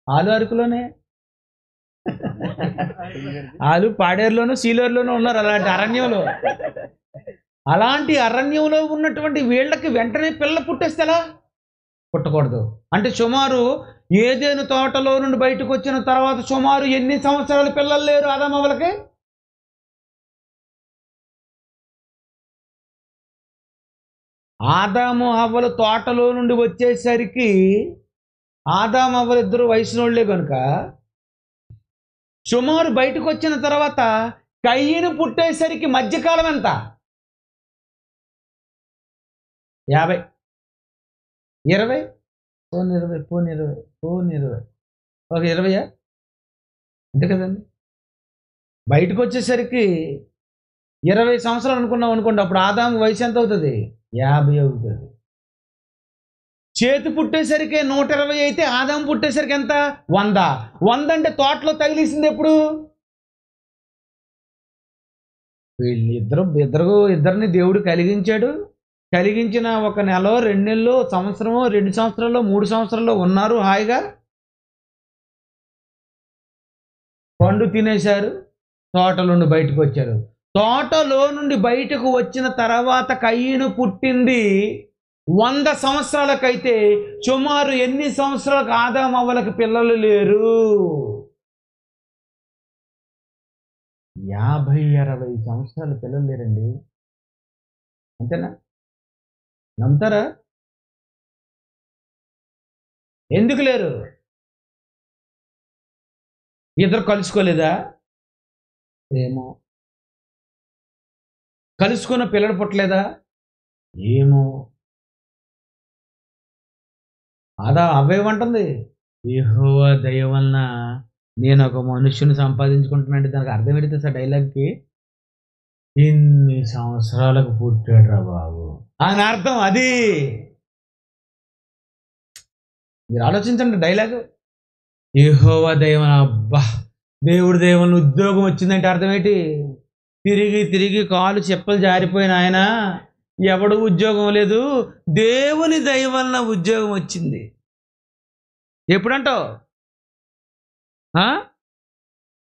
అరకులోనే, వాళ్ళు పాడేరులోనూ సీలేరులోనూ ఉన్నారు. అలాంటి అరణ్యంలో ఉన్నటువంటి వీళ్ళకి వెంటనే పిల్ల పుట్టేస్తేలా? పుట్టకూడదు. అంటే సుమారు ఏదేను తోటలో నుండి బయటకు వచ్చిన తర్వాత సుమారు ఎన్ని సంవత్సరాలు పిల్లలు లేరు ఆదామవ్వలకి? ఆదాము హవ్వలు తోటలో నుండి వచ్చేసరికి ఆదాము హవ్వలు ఇద్దరు వయసునోళ్లే కనుక సుమారు బయటకు వచ్చిన తర్వాత కయ్యను పుట్టేసరికి మధ్యకాలం ఎంత? 50, 20, పోనీ 20 ఒక 20 అంతే కదండి. బయటకు వచ్చేసరికి 20 సంవత్సరాలు అనుకున్నాం అనుకోండి, అప్పుడు ఆదాము వయసు ఎంత అవుతుంది? 50 అవుతుంది. చేతి పుట్టేసరికి 120 అయితే ఆదాము పుట్టేసరికి ఎంత? 100 అంటే తోటలో తగిలిసింది ఎప్పుడు? ఇద్దరిని దేవుడు కలిగించాడు. కలిగించిన 1 నెల, 2 నెలలు, సంవత్సరమో, 2 సంవత్సరాలు, 3 సంవత్సరాలు ఉన్నారు హాయిగా. పండు తినేశారు, తోటలో నుండి బయటకు వచ్చారు. తోటలో నుండి బయటకు వచ్చిన తర్వాత కయ్యను పుట్టింది 100 సంవత్సరాలకైతే సుమారు ఎన్ని సంవత్సరాలకు ఆదాము అవ్వలకి పిల్లలు లేరు? 50-60 సంవత్సరాలు పిల్లలు లేరండి. అంతేనా? నమ్ముతారా? ఎందుకు లేరు? ఇద్దరు కలుసుకోలేదా? ఏమో. కలుసుకున్న పిల్లలు పుట్టలేదా? ఏమో. అవేమంటుంది? యెహోవా దయ వలన నేను ఒక మనుష్యుని సంపాదించుకుంటున్నానంటే దానికి అర్థం ఏంటి సార్? డైలాగ్కి ఇన్ని సంవత్సరాలకు పుట్టాడు రా బాబు అని అర్థం. అది మీరు ఆలోచించండి డైలాగు. యెహోవా దయ వలన, అబ్బా దేవుడి దయ వలన ఉద్యోగం వచ్చిందంటే అర్థం ఏంటి? తిరిగి కాలు చెప్పులు జారిపోయిన ఆయన, ఎవడు ఉద్యోగం లేదు, దేవుని దయ వలన ఉద్యోగం వచ్చింది. ఎప్పుడంటావు?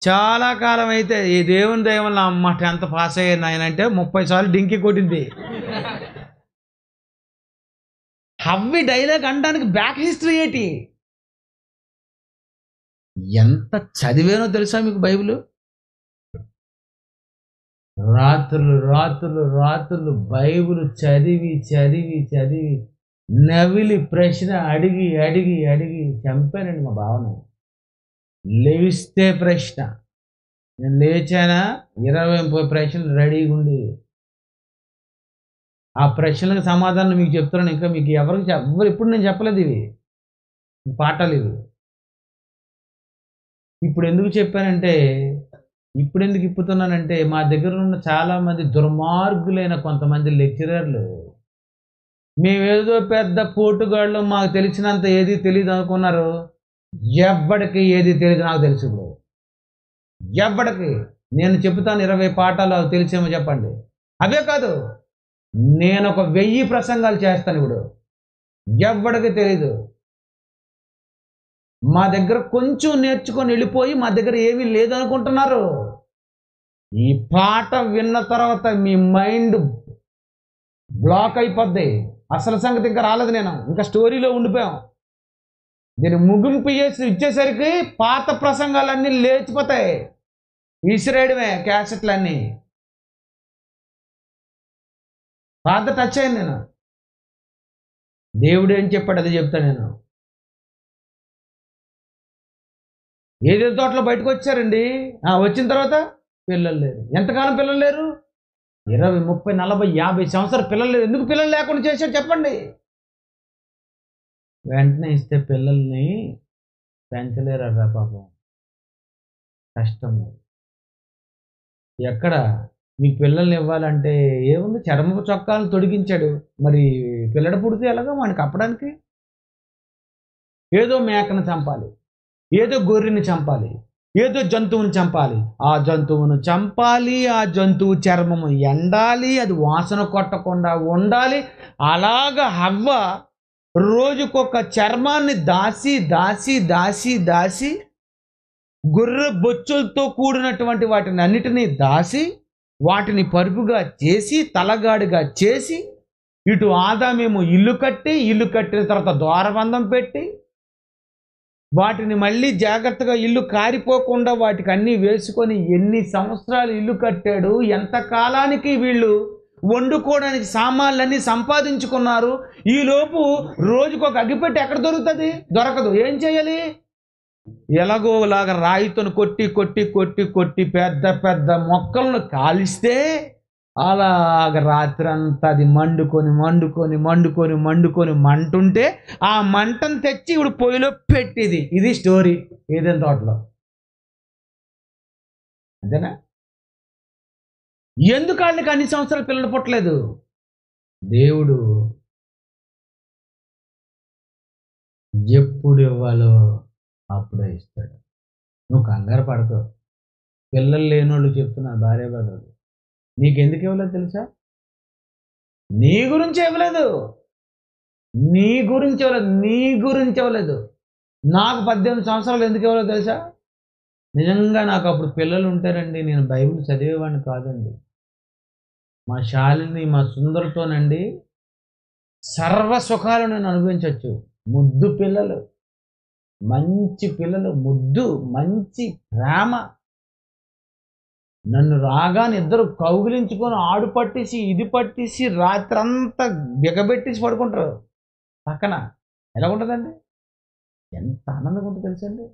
చాలా కాలం అయితే ఈ దేవుని దయ వలన అమ్మ 10th పాస్ అయ్యాను ఆయన అంటే 30 సార్లు డింకి కొట్టింది. హవ్వి డైలాగ్ అనడానికి బ్యాక్ హిస్టరీ ఏంటి? ఎంత చదివేనో తెలుసా మీకు బైబిల్? రాత్రులు బైబిల్ చదివి నవిలి ప్రశ్న అడిగి చంపానండి మా భావన. లేస్తే ప్రశ్న, నేను లేచానా 20-30 ప్రశ్నలు రెడీగా ఉండి ఆ ప్రశ్నలకు సమాధానం మీకు చెప్తున్నాను. ఇంకా మీకు ఎవరు ఇప్పుడు నేను చెప్పలేదు ఇవి పాఠాలు. ఇవి ఇప్పుడు ఎందుకు చెప్పానంటే, ఇప్పుడు ఎందుకు ఇప్పుతున్నానంటే, మా దగ్గర ఉన్న చాలామంది దుర్మార్గులైన కొంతమంది లెక్చరర్లు మేమేదో పెద్ద పోటుగాళ్ళు, మాకు తెలిసినంత ఏది తెలియదు అనుకున్నారు. ఎవ్వడికి ఏది తెలియదు నాకు తెలుసు. ఇప్పుడు ఎవ్వడికి నేను చెప్తాను 20 పాఠాలు అవి తెలిసేమో చెప్పండి. అవే కాదు, నేను ఒక 1000 ప్రసంగాలు చేస్తాను ఇప్పుడు. ఎవ్వడికి తెలీదు. మా దగ్గర కొంచెం నేర్చుకొని వెళ్ళిపోయి మా దగ్గర ఏమీ లేదనుకుంటున్నారు. ఈ పాట విన్న తర్వాత మీ మైండ్ బ్లాక్ అయిపోద్ది. అసలు సంగతి ఇంకా రాలేదు, నేను ఇంకా స్టోరీలో ఉండిపోయాం. దీన్ని ముగింపు ఇచ్చేసరికి పాత ప్రసంగాలన్నీ లేచిపోతాయి. విసిరేయడమే క్యాసెట్లన్నీ. పాత టచ్ అయింది. నేను దేవుడు ఏం చెప్పాడు అది చెప్తాను. నేను ఏదేదో తోటలో బయటకు వచ్చారండి, వచ్చిన తర్వాత పిల్లలు లేరు. ఎంతకాలం పిల్లలు లేరు? 20, 30, 40, 50 సంవత్సరాలు పిల్లలు లేరు. ఎందుకు పిల్లలు లేకుండా చేశాడు చెప్పండి? వెంటనే ఇస్తే పిల్లల్ని పెంచలేరా పాపం, కష్టం. ఎక్కడ మీకు పిల్లల్ని ఇవ్వాలంటే ఏముంది, చర్మపు చొక్కాలను తొడిగించాడు. మరి పిల్లడ పుడితే ఎలాగో వాడిని కప్పడానికి? ఏదో మేకను చంపాలి, ఏదో గొర్రెని చంపాలి, ఏదో జంతువుని చంపాలి. ఆ జంతువును చంపాలి, ఆ జంతువు చర్మము ఎండాలి, అది వాసన కొట్టకుండా ఉండాలి. అలాగ హవ్వ రోజుకొక చర్మాన్ని దాసి గొర్రె బొచ్చులతో కూడినటువంటి వాటిని అన్నిటినీ దాసి, వాటిని పరుపుగా చేసి, తలగాడిగా చేసి, ఇటు ఆదామేమో ఇల్లు కట్టిన తర్వాత ద్వారబంధం పెట్టి, వాటిని మళ్ళీ జాగ్రత్తగా ఇల్లు కారిపోకుండా వాటికి అన్నీ వేసుకొని ఎన్ని సంవత్సరాలు ఇల్లు కట్టాడు. ఎంత కాలానికి వీళ్ళు వండుకోవడానికి సామాన్లన్నీ సంపాదించుకున్నారు. ఈలోపు రోజుకు ఒక అగ్గిపెట్టి ఎక్కడ దొరుకుతుంది? దొరకదు. ఏం చేయాలి? ఎలాగోలాగా రాయితో కొట్టి కొట్టి కొట్టి కొట్టి పెద్ద పెద్ద మొక్కలను కాలిస్తే అలాగ రాత్రంతా అది మండుకొని మండుకొని మండుకొని మండుకొని మంటుంటే ఆ మంటను తెచ్చి ఇప్పుడు పొయ్యిలో పెట్టేది. ఇది స్టోరీ ఏదైనా తోటలో. అంతేనా? ఎందుకు వాళ్ళకి అన్ని సంవత్సరాలు పిల్లలు పుట్టలేదు? దేవుడు ఎప్పుడు ఇవ్వాలో అప్పుడే ఇస్తాడు. నువ్వు కంగారు పడకు. పిల్లలు లేనోళ్ళు చెప్తున్నారు, భార్య భర్తలు, నీకెందుకు ఇవ్వలేదు తెలుసా? నీ గురించి ఇవ్వలేదు, నీ గురించి ఇవ్వలేదు, నీ గురించి ఇవ్వలేదు. నాకు 18 సంవత్సరాలు ఎందుకు ఇవ్వలేదు తెలుసా? నిజంగా నాకు అప్పుడు పిల్లలు ఉంటారండి, నేను బైబిల్ చదివేవాడిని కాదండి. మా శాలిని మా సుందరతోనండి సర్వ సుఖాలు నేను అనుభవించవచ్చు. ముద్దు పిల్లలు, మంచి పిల్లలు, ముద్దు, మంచి ప్రేమ. నన్ను రాగానే ఇద్దరు కౌగిలించుకొని ఆడు పట్టేసి ఇది పట్టేసి రాత్రంతా బిగబెట్టేసి పడుకుంటారు పక్కన. ఎలా ఉంటుందండి? ఎంత ఆనందంగా ఉంటుంది తెలుసండి.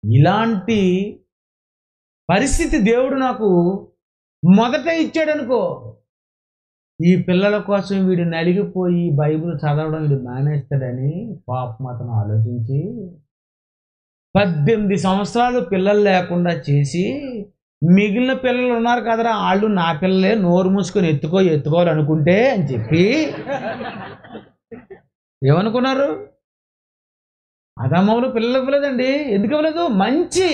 ఇలాంటి పరిస్థితి దేవుడు నాకు మొదట ఇచ్చాడనుకో, ఈ పిల్లల కోసం వీడు నలిగిపోయి బైబిల్ చదవడం వీడు మానేస్తాడని పాపం అతను ఆలోచించి 18 సంవత్సరాలు పిల్లలు లేకుండా చేసి, మిగిలిన పిల్లలు ఉన్నారు కదరా వాళ్ళు నా పిల్లలే, నోరు మూసుకొని ఎత్తుకోవాలనుకుంటే అని చెప్పి ఏమనుకున్నారు? ఆదామవ్వలు పిల్లలు ఇవ్వలేదండి. ఎందుకు ఇవ్వలేదు? మంచి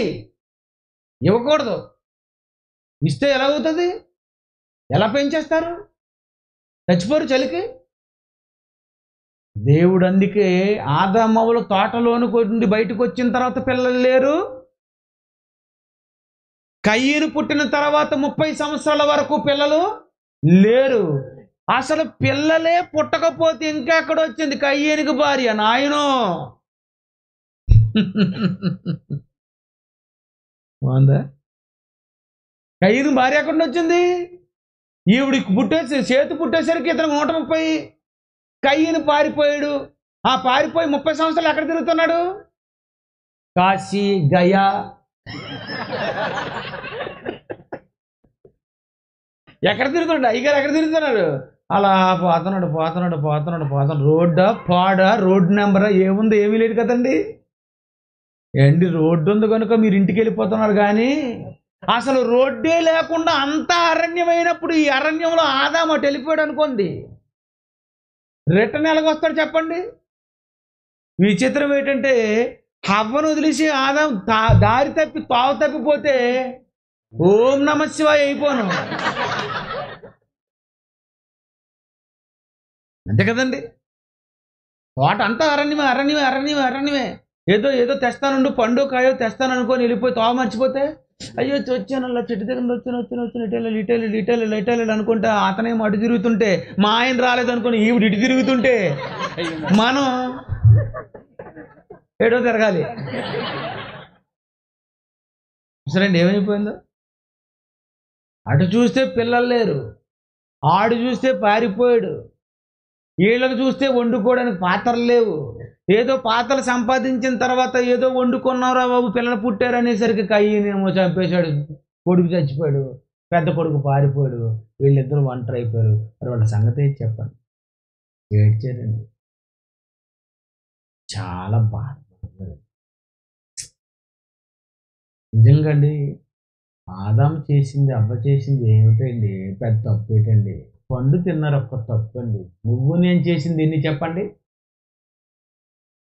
ఇవ్వకూడదు. ఇస్తే ఎలా అవుతుంది? ఎలా పెంచేస్తారు? చచ్చిపోరు చలికి. దేవుడు అందుకే ఆదామవ్వలు తోటలోని నుండి బయటకు వచ్చిన తర్వాత పిల్లలు లేరు. కయ్యను పుట్టిన తర్వాత 30 సంవత్సరాల వరకు పిల్లలు లేరు. అసలు పిల్లలే పుట్టకపోతే ఇంకా ఎక్కడ వచ్చింది కయ్యనికి భార్య? నాయనో బాగుందా? కయ్యను భార్య ఎక్కడ వచ్చింది? ఈవిడికి చేతి పుట్టేసరికి ఇతను 130. కయ్యను పారిపోయాడు. ఆ పారిపోయి 30 సంవత్సరాలు ఎక్కడ తిరుగుతున్నాడు? కాశీ, గయా, ఎక్కడ తిరుగుతున్నాడు? అయ్యగారు ఎక్కడ తిరుగుతున్నాడు? అలా పోతున్నాడు పోతున్నాడు పోతున్నాడు పోతున్నాడు. రోడ్డా పాడా, రోడ్ నెంబరా, ఏముంది? ఏమీ లేదు కదండి. ఏంటి రోడ్డు ఉంది కనుక మీరు ఇంటికి వెళ్ళిపోతున్నారు, కానీ అసలు రోడ్డే లేకుండా అంతా అరణ్యమైనప్పుడు ఈ అరణ్యంలో ఆదాము అటు వెళ్ళిపోయాడు అనుకోండి, రిటర్న్ ఎలాగొస్తాడు చెప్పండి? విచిత్రం ఏంటంటే హవ్వను వదిలేసి ఆదాము దారి తప్పి తావు తప్పిపోతే ఓం నమ శివాయ అయిపోను. అంతే కదండి. తోట అంతా అరణ్యమే అరణ్యమే అరణ్యమే అరణ్యమే. ఏదో తెస్తానుండు, పండు కాయో తెస్తాను అనుకొని వెళ్ళిపోయి తావు మర్చిపోతే, అయ్యో వచ్చాను అలా చెట్టు దగ్గర వచ్చాను ఇటేళ్ళు అనుకుంటే అతనేమో అటు తిరుగుతుంటే, మా ఆయన రాలేదనుకుని ఈవిడ ఇటు తిరుగుతుంటే మనం ఏడో తిరగాలి. సరేండి ఏమైపోయిందో? అటు చూస్తే పిల్లలు లేరు, ఆడు చూస్తే పారిపోయాడు, వీళ్ళకి చూస్తే వండుకోవడానికి పాత్రలు లేవు. ఏదో పాత్రలు సంపాదించిన తర్వాత ఏదో వండుకున్నారా బాబు, పిల్లలు పుట్టారు అనేసరికి కయ్యనేమో చంపేశాడు, కొడుకు చచ్చిపోయాడు, పెద్ద కొడుకు పారిపోయాడు, వీళ్ళిద్దరూ ఒంటరి అయిపోయారు. మరి వాళ్ళ సంగతి చెప్పండి. ఏడ్చారండి, చాలా బాధపడుతున్నారు. నిజంగా అండి, ఆదాము చేసింది, అవ్వ చేసింది ఏమిటండి? పెద్ద తప్పు ఏంటండి? పండు తిన్నారు, ఒక్క తప్పు అండి. నువ్వు నేను చేసింది ఎన్ని చెప్పండి?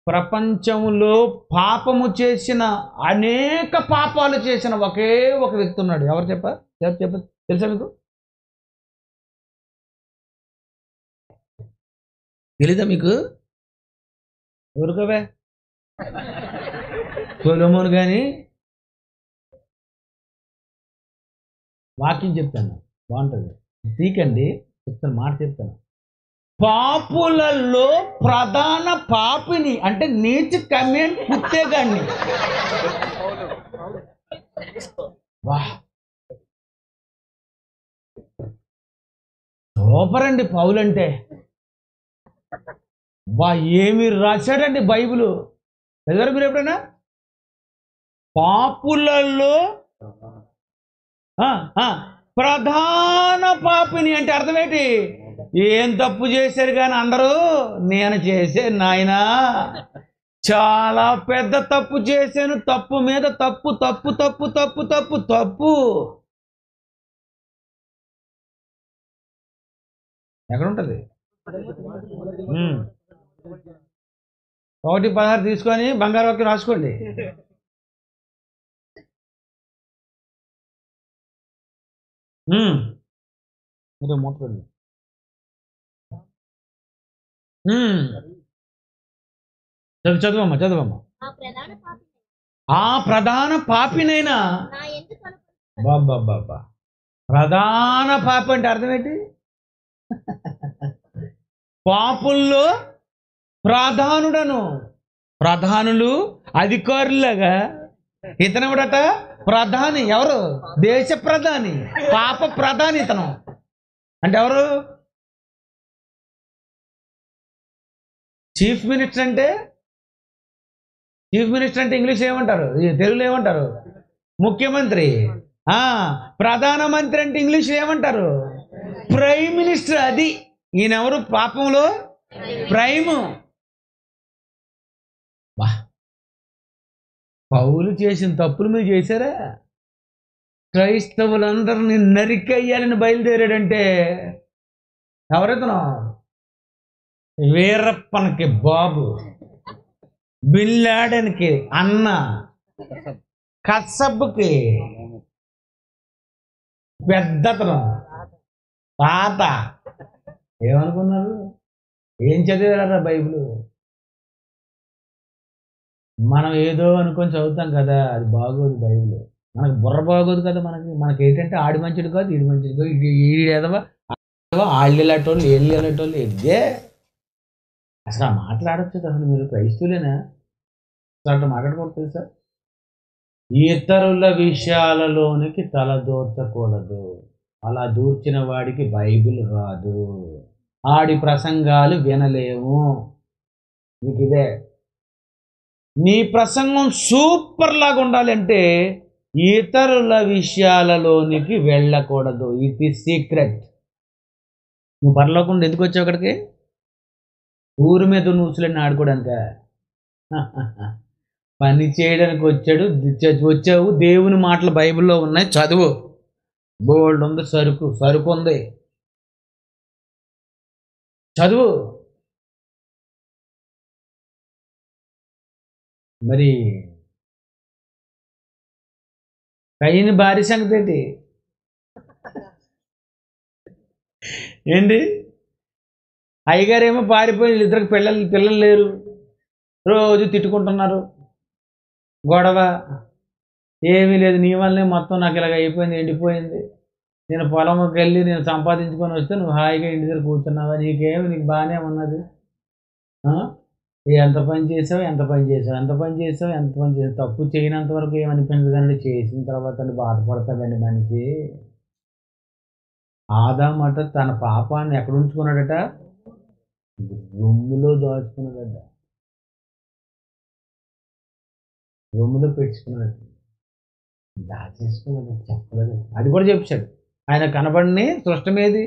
ప్రపంచంలో పాపము చేసిన, అనేక పాపాలు చేసిన ఒకే ఒక వ్యక్తి ఉన్నాడు. ఎవరు చెప్పారు? తెలుసా మీకు? తెలీదా మీకు? ఎవరుకోవే? సొలొమోను. కానీ వాక్యం చెప్తాను, బాగుంటుంది, తీకండి, చెప్తాను, మాట చెప్తాను. పాపులలో ప్రధాన పాపిని అంటే నీచ కమెంట్ పుట్టేగాన్ని. వా సూపర్ అండి పౌలు అంటే. బా ఏమి రాశాడండి బైబిల్. చదివారా మీరు ఎప్పుడైనా? పాపులలో ప్రధాన పాపిని అంటే అర్థం ఏంటి? ఏం తప్పు చేశారు కానీ అందరూ నేను చేశాను నాయనా, చాలా పెద్ద తప్పు చేశాను, తప్పు మీద తప్పు తప్పు తప్పు తప్పు తప్పు తప్పు. ఎక్కడుంటుంది? 1:16 తీసుకొని బంగారు వాక్యం రాసుకోండి. మూతపండి. చదువమ్మా. ఆ ప్రధాన పాపినైనా. బాబా ప్రధాన పాపి అంటే అర్థం ఏంటి? పాపుల్లో ప్రధానుడను. ప్రధానులు అధికారులుగా ఇతను ఎవడట? ప్రధాని. ఎవరు? దేశ ప్రధాని, పాప ప్రధాని ఇతను. అంటే ఎవరు? చీఫ్ మినిస్టర్ అంటే ఇంగ్లీష్ ఏమంటారు? తెలుగులో ఏమంటారు? ముఖ్యమంత్రి. ప్రధానమంత్రి అంటే ఇంగ్లీష్ ఏమంటారు? Prime minister. అది ఈయనెవరు? పాపంలో ప్రైమ్. పౌలు చేసిన తప్పులు మీరు చేశారా? క్రైస్తవులందరినీ నరికెయ్యాలని బయలుదేరాడంటే ఎవరితను? వీరప్పనికి బాబు, బిన్ లాడెన్కి అన్న, కసబ్కి పెద్దతను, తాత. ఏమనుకున్నారు? ఏం చదివారా బైబిల్? మనం ఏదో అనుకొని చదువుతాం కదా, అది బాగోదు బైబిల్. మనకు బుర్ర బాగోదు కదా. మనకి ఏంటంటే ఆడి మంచిది కాదు, ఈడి మంచిది కాదు, ఈడి ఏదవా ఆళ్ళు వెళ్ళేటోళ్ళు ఏళ్ళు వెళ్ళేటోళ్ళు ఇదే. అసలు మాట్లాడచ్చు అసలు మీరు క్రైస్తవులేనా? అసలు మాట్లాడకూడదు సార్. ఇతరుల విషయాలలోనికి తల దూర్చకూడదు. అలా దూర్చిన వాడికి బైబిల్ రాదు. ఆడి ప్రసంగాలు వినలేము. మీకు ఇదే. నీ ప్రసంగం సూపర్ లాగా ఉండాలి అంటే ఇతరుల విషయాలలోనికి వెళ్ళకూడదు. It is secret. నువ్వు పరలోకుండా ఎందుకు వచ్చావు అక్కడికి? ఊరి మీద నూసులని ఆడుకోవడానిక? పని చేయడానికి వచ్చావు. దేవుని మాటలు బైబిల్లో ఉన్నాయి, చదువు. బోల్డ్ ఉంది, సరుకు ఉంది, చదువు. మరి కయ్యని భార్య సంగతి ఏంటి? ఏంటి? అయ్యగారేమో పారిపోయి ఇద్దరికి పిల్లలు లేరు, రోజు తిట్టుకుంటున్నారు, గొడవ. ఏమీ లేదు, నీ వల్లనే మొత్తం నాకు ఇలాగ అయిపోయింది, ఎండిపోయింది. నేను పొలంకి వెళ్ళి నేను సంపాదించుకొని వస్తే నువ్వు హాయిగా ఇంటి దగ్గర కూర్చున్నావా? నీకు బాగానే ఉన్నది. ఎంత పని చేసావు. తప్పు చేయనంత వరకు ఏమనిపించదు, కానీ చేసిన తర్వాత బాధపడతాడండి మనిషి. ఆదామట తన పాపాన్ని ఎక్కడ ఉంచుకున్నాడట? రొమ్ములో దాచుకున్నాడట, రొమ్ములో పెట్టుకున్నాడట, దాచేసుకున్నాడు, చెప్పలేదు. అది కూడా చెప్పాడు. ఆయన కనబడిని సృష్టమేది?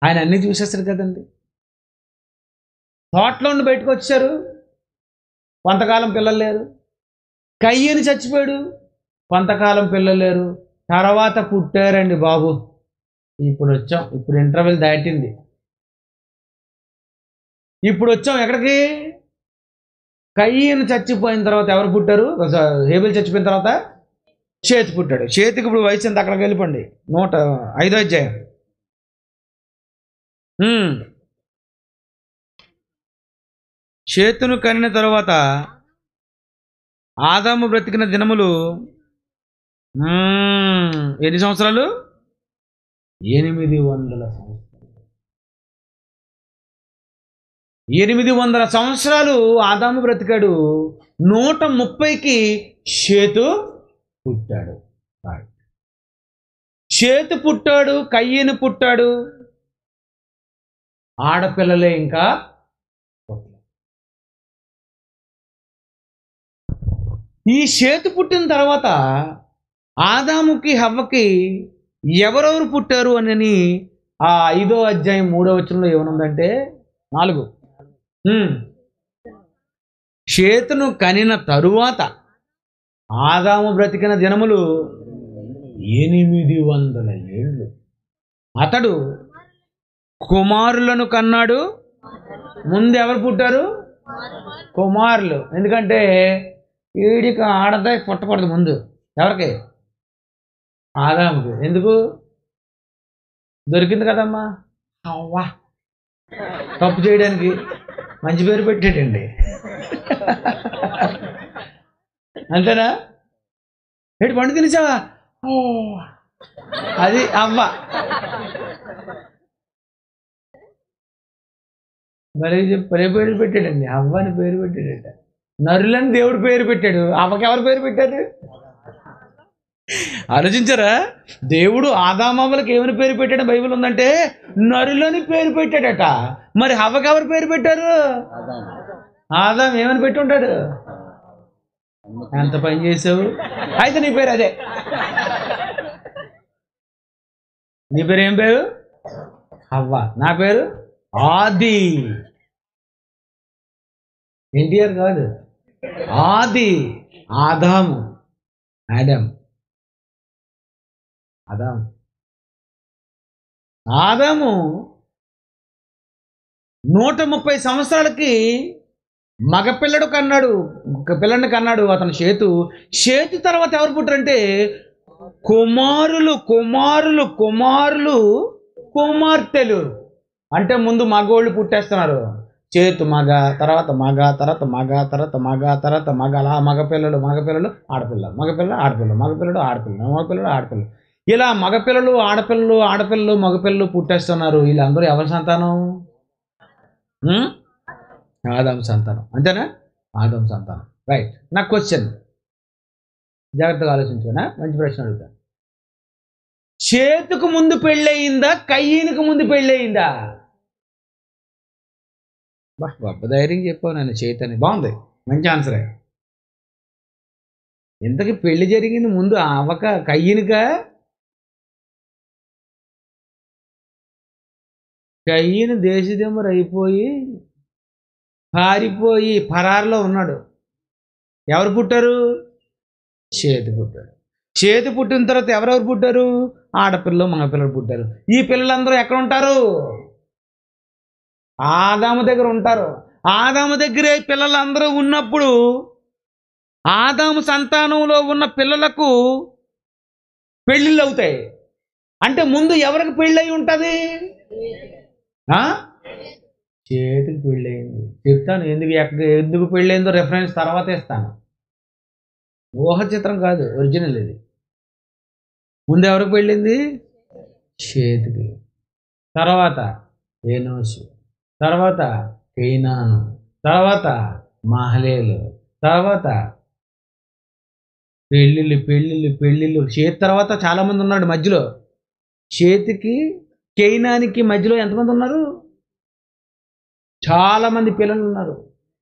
ఆయన అన్నీ చూసేస్తారు కదండి. తోటలో ఉండి బయటకు వచ్చారు, కొంతకాలం పిల్లలు లేరు. కయ్యని చచ్చిపోయాడు, కొంతకాలం పిల్లలు లేరు. తర్వాత పుట్టారండి బాబు. ఇప్పుడు వచ్చాం, ఇప్పుడు ఇంటర్వెల్ దాటింది. ఇప్పుడు వచ్చాం ఎక్కడికి? కయ్యను చచ్చిపోయిన తర్వాత ఎవరు పుట్టారు? హేబెల్ చచ్చిపోయిన తర్వాత షేతు పుట్టాడు. షేతుకి ఇప్పుడు వయసు ఎంత? అక్కడికి వెళ్ళిపోండి, 5వ అధ్యాయం. షేతును కనిన తరువాత ఆదాము బ్రతికిన దినములు ఎన్ని సంవత్సరాలు? 800 సంవత్సరాలు. 800 సంవత్సరాలు ఆదాము బ్రతికాడు. 130కి షేతు పుట్టాడు. షేతు పుట్టాడు, కయ్యను పుట్టాడు. ఆడపిల్లలే ఇంకా పుట్టలేదు. ఈ షేతు పుట్టిన తర్వాత ఆదాముకి హవ్వకి ఎవరెవరు పుట్టారు అని ఆ 5వ అధ్యాయం 3వ వచనంలో ఏమనుందంటే 4 షేతును కనిన తరువాత ఆదాము బ్రతికిన దినములు 800 ఏళ్ళు. అతడు కుమారులను కన్నాడు. ముందు ఎవరు పుట్టారు? కుమారులు. ఎందుకంటే వీడికి ఆడదాయి పుట్టకూడదు ముందు. ఎవరికి? ఆదాముకి. ఎందుకు? దొరికింది కదమ్మా అవ్వా తప్పు చేయడానికి. మంచి పేరు పెట్టాడండి. అంతేనా? ఏడు పండు తినేసావా? ఓ అది అవ్వ. మరి పేరు పెట్టాడండి. అవ్వ అని పేరు పెట్టాడట. నరులని దేవుడు పేరు పెట్టాడు. అవ్వకి ఎవరు పేరు పెట్టాడు? ఆలోచించారా? దేవుడు ఆదామవ్వలకి ఏమని పేరు పెట్టాడు బైబిల్ ఉందంటే నరులని పేరు పెట్టాడట. మరి హవ్వకి ఎవరు పేరు పెట్టారు? ఆదాం ఏమని పెట్టి ఉంటాడు? ఎంత పని చేసావు? అయితే నీ పేరు అదే. నీ పేరు ఏం పేరు? హవ్వ. నా పేరు ఆది. ఎన్టీఆర్ కాదు, ఆది. ఆదాము. ఆదాం. ఆదాము 130 సంవత్సరాలకి మగపిల్లడు కన్నాడు. పిల్లని కన్నాడు. అతను షేతు. షేతు తర్వాత ఎవరు పుట్టారంటే కుమారులు కుమారులు కుమారులు కుమార్తెలు. అంటే ముందు మగోళ్ళు పుట్టేస్తున్నారు. చేతు మగ, తర్వాత మగ, తర్వాత మగ, తర్వాత మగ, తర్వాత మగ, అలా మగపిల్లలు మగపిల్లలు ఆడపిల్ల, మగపిల్ల ఆడపిల్ల, మగపిల్లడు ఆడపిల్ల, మగపిల్లడు ఆడపిల్ల, ఇలా మగపిల్లలు ఆడపిల్లలు ఆడపిల్లలు మగపిల్లలు పుట్టేస్తున్నారు. వీళ్ళందరూ ఎవరి సంతానం? ఆదాము సంతానం. అంతేనా? ఆదాము సంతానం. రైట్. నా క్వశ్చన్ జాగ్రత్తగా ఆలోచించుకున్నా. మంచి ప్రశ్న అడుగుతాను. చేతుకు ముందు పెళ్ళయిందా? కయ్యనికి ముందు పెళ్ళయిందా? గొప్ప ధైర్యం చెప్పావు నేను. చేతని బాగుంది. మంచి ఆన్సరే. ఇంతకీ పెళ్లి జరిగింది ముందు అవ్వక కయ్యనిక? కయ్యను దేశదిమ్మరు అయిపోయి పారిపోయి పరారులో ఉన్నాడు. ఎవరు పుట్టారు? చేతు పుట్టాడు. చేతు పుట్టిన తర్వాత ఎవరెవరు పుట్టారు? ఆడపిల్లలు మగపిల్లలు పుట్టారు. ఈ పిల్లలందరూ ఎక్కడ ఉంటారు? ఆదాము దగ్గర ఉంటారు. ఆదాము దగ్గరే పిల్లలందరూ ఉన్నప్పుడు ఆదాము సంతానంలో ఉన్న పిల్లలకు పెళ్ళిళ్ళు అవుతాయి. అంటే ముందు ఎవరికి పెళ్ళి అయి ఉంటుంది? చేతికి పెళ్ళయింది. చెప్తాను ఎందుకు పెళ్ళయిందో రెఫరెన్స్ తర్వాత ఇస్తాను. ఊహ చిత్రం కాదు, ఒరిజినల్ ఇది. ముందు ఎవరికి పెళ్ళింది? చేతికి. తర్వాత ఏనోసు, తర్వాత కేనాను, తర్వాత మహలేలు, తర్వాత పెళ్ళిళ్ళు పెళ్ళిళ్ళు పెళ్ళిళ్ళు. చేతి తర్వాత చాలామంది ఉన్నాడు మధ్యలో. చేతికి కేనానికి మధ్యలో ఎంతమంది ఉన్నారు? చాలామంది పిల్లలు ఉన్నారు.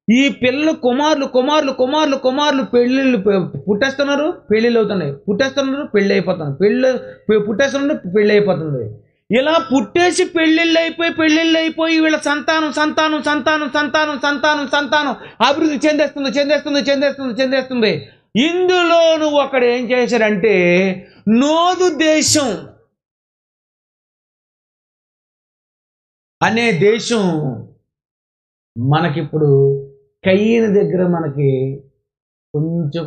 ఈ పిల్లలు కుమారులు కుమారులు కుమారులు కుమారులు పెళ్ళిళ్ళు పుట్టేస్తున్నారు, పెళ్ళిళ్ళు అవుతున్నాయి. పుట్టేస్తున్నారు, పెళ్ళి అయిపోతున్నారు. పుట్టేస్తున్నారు, పెళ్ళి అయిపోతుంది. ఇలా పుట్టేసి పెళ్ళిళ్ళు అయిపోయి వీళ్ళ సంతానం సంతానం సంతానం సంతానం సంతానం సంతానం అభివృద్ధి చెందేస్తుంది. ఇందులోను ఒకడు ఏం చేశాడంటే నోదు దేశం అనే దేశం మనకిప్పుడు కయ్యని దగ్గర మనకి కొంచెం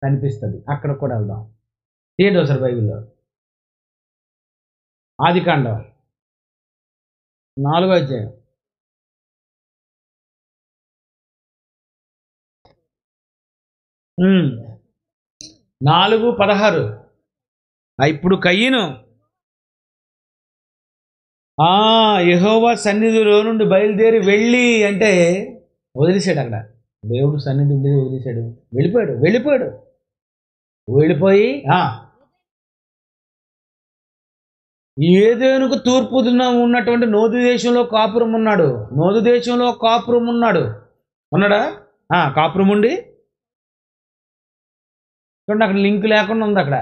కనిపిస్తుంది. అక్కడ కూడా వెళ్దాం. తీయండి ఒకసారి బైబిల్లో. ఆదికాండం 4వ అధ్యాయం. 4:16. ఇప్పుడు కయ్యను యెహోవా సన్నిధిలో నుండి బయలుదేరి వెళ్ళి అంటే వదిలేశాడు. అక్కడ దేవుడు సన్నిధి ఉండేది వదిలేశాడు. వెళ్ళిపోయి ఏదేనుకు తూర్పున ఉన్నటువంటి నోదు దేశంలో కాపురం ఉన్నాడు. నోదు దేశంలో కాపురం ఉన్నాడు. ఉన్నాడా? కాపురం ఉండి చూడండి, అక్కడ లింక్ లేకుండా ఉంది అక్కడ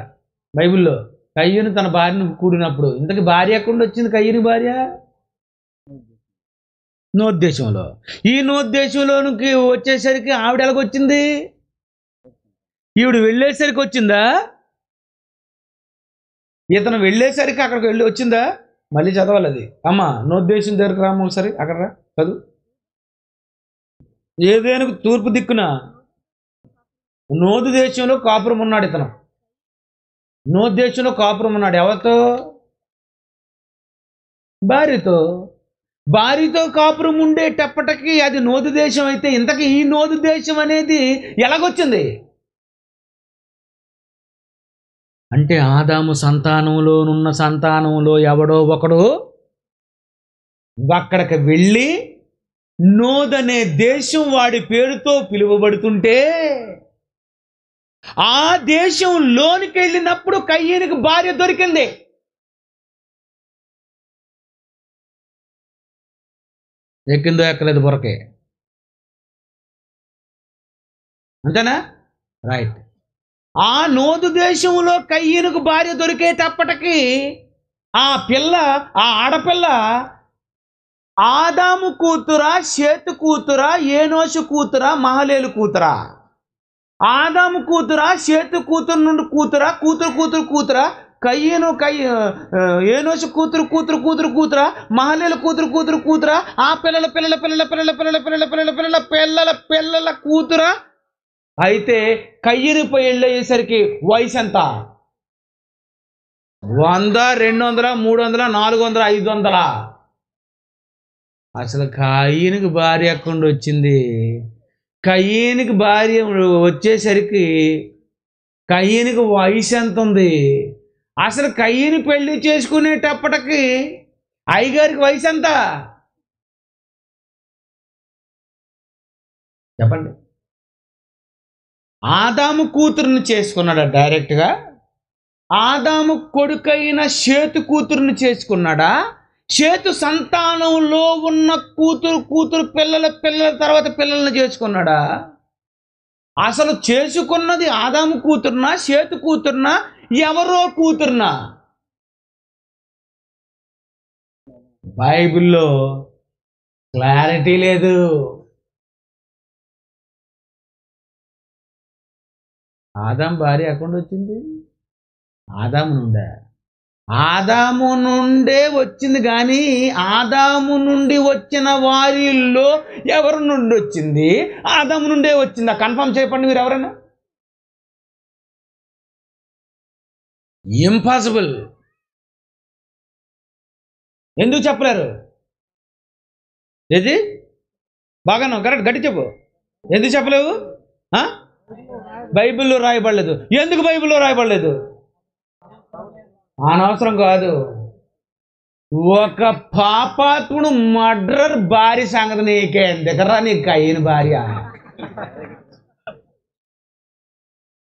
బైబిల్లో. కయ్యూను తన భార్యను కూడినప్పుడు, ఇంతకీ భార్య ఎక్కడ వచ్చింది? కయ్యూని భార్య నోదు దేశంలో. ఈ నోదు దేశంలోనికి వచ్చేసరికి ఆవిడ ఎలాగొచ్చింది? ఈవిడ వెళ్ళేసరికి వచ్చిందా? ఇతను వెళ్ళేసరికి అక్కడికి వెళ్ళి వచ్చిందా? మళ్ళీ చదవాలి అది. అమ్మ నోద్దేశం దగ్గరకు రాము ఒకసారి, అక్కడ రా చదువు. ఏదేనుకు తూర్పు దిక్కున నోదు దేశంలో కాపురం ఉన్నాడు ఇతను. నోదు దేశంలో కాపురం ఉన్నాడు. ఎవరితో? భార్యతో. భార్యతో కాపురం ఉండేటప్పటికి అది నోదు దేశం అయితే, ఇంతకీ ఈ నోదు దేశం అనేది ఎలాగొచ్చింది అంటే, ఆదాము సంతానంలోనున్న సంతానంలో ఎవడో ఒకడు అక్కడికి వెళ్ళి నోదనే దేశం వాడి పేరుతో పిలువబడుతుంటే, ఆ దేశం లోనికి వెళ్ళినప్పుడు కయ్యూనికి భార్య దొరికింది. ఎక్కిందో ఎక్కలేదు బొరకే, అంతేనా? రైట్. ఆ నోదు దేశంలో కయ్యూనికి భార్య దొరికేటప్పటికి ఆ పిల్ల, ఆ ఆడపిల్ల ఆదాము కూతురా, షేతు కూతురా, ఏనోషు కూతురా, మహలేలు కూతురా? ఆదాము కూతురా, షేతు కూతురు నుండి కూతురా, కూతురా, కయ్యూను ఏనోషు కూతురా, మహలేలు కూతురా, ఆ పిల్లల కూతురా? అయితే కయ్యూని పోయి వెళ్ళేసరికి వయసు ఎంత? 100, 200, 300, 400, 500? అసలు కయ్యూనికి భార్య ఎక్కడ వచ్చింది? కయ్యూనికి భార్య వచ్చేసరికి కయ్యూనికి వయసు ఎంత ఉంది? అసలు కయ్యూని పెళ్లి చేసుకునేటప్పటికి అయ్యగారికి వయసు ఎంత? చెప్పండి. ఆదాము కూతురుని చేసుకున్నాడా డైరెక్ట్గా? ఆదాము కొడుకైన షేతు కూతురుని చేసుకున్నాడా? షేతు సంతానంలో ఉన్న కూతురు పిల్లల తర్వాత పిల్లల్ని చేసుకున్నాడా? అసలు చేసుకున్నది ఆదాము కూతురునా, షేతు కూతురునా, ఎవరో కూతురునా? బైబిల్లో క్లారిటీ లేదు. ఆదాము భార్య ఎక్కడ వచ్చింది? ఆదాము నుండే వచ్చింది. కానీ ఆదాము నుండి వచ్చిన వారిలో ఎవరి నుండి వచ్చింది? ఆదాము నుండే వచ్చిందా? కన్ఫర్మ్ చెప్పండి మీరు ఎవరైనా. ఇంపాసిబుల్. ఎందుకు చెప్పలేరు? ఏది బాగా కరెక్ట్ గట్టి చెప్పు. ఎందుకు చెప్పలేవు? బైబిల్లో రాయబడలేదు. ఎందుకు బైబిల్లో రాయబడలేదు? అనవసరం కాదు. ఒక పాపాత్ముడు మర్డరర్ భార్య సంగతి నీకే దగ్గర, నీకు కయ్యూని భార్య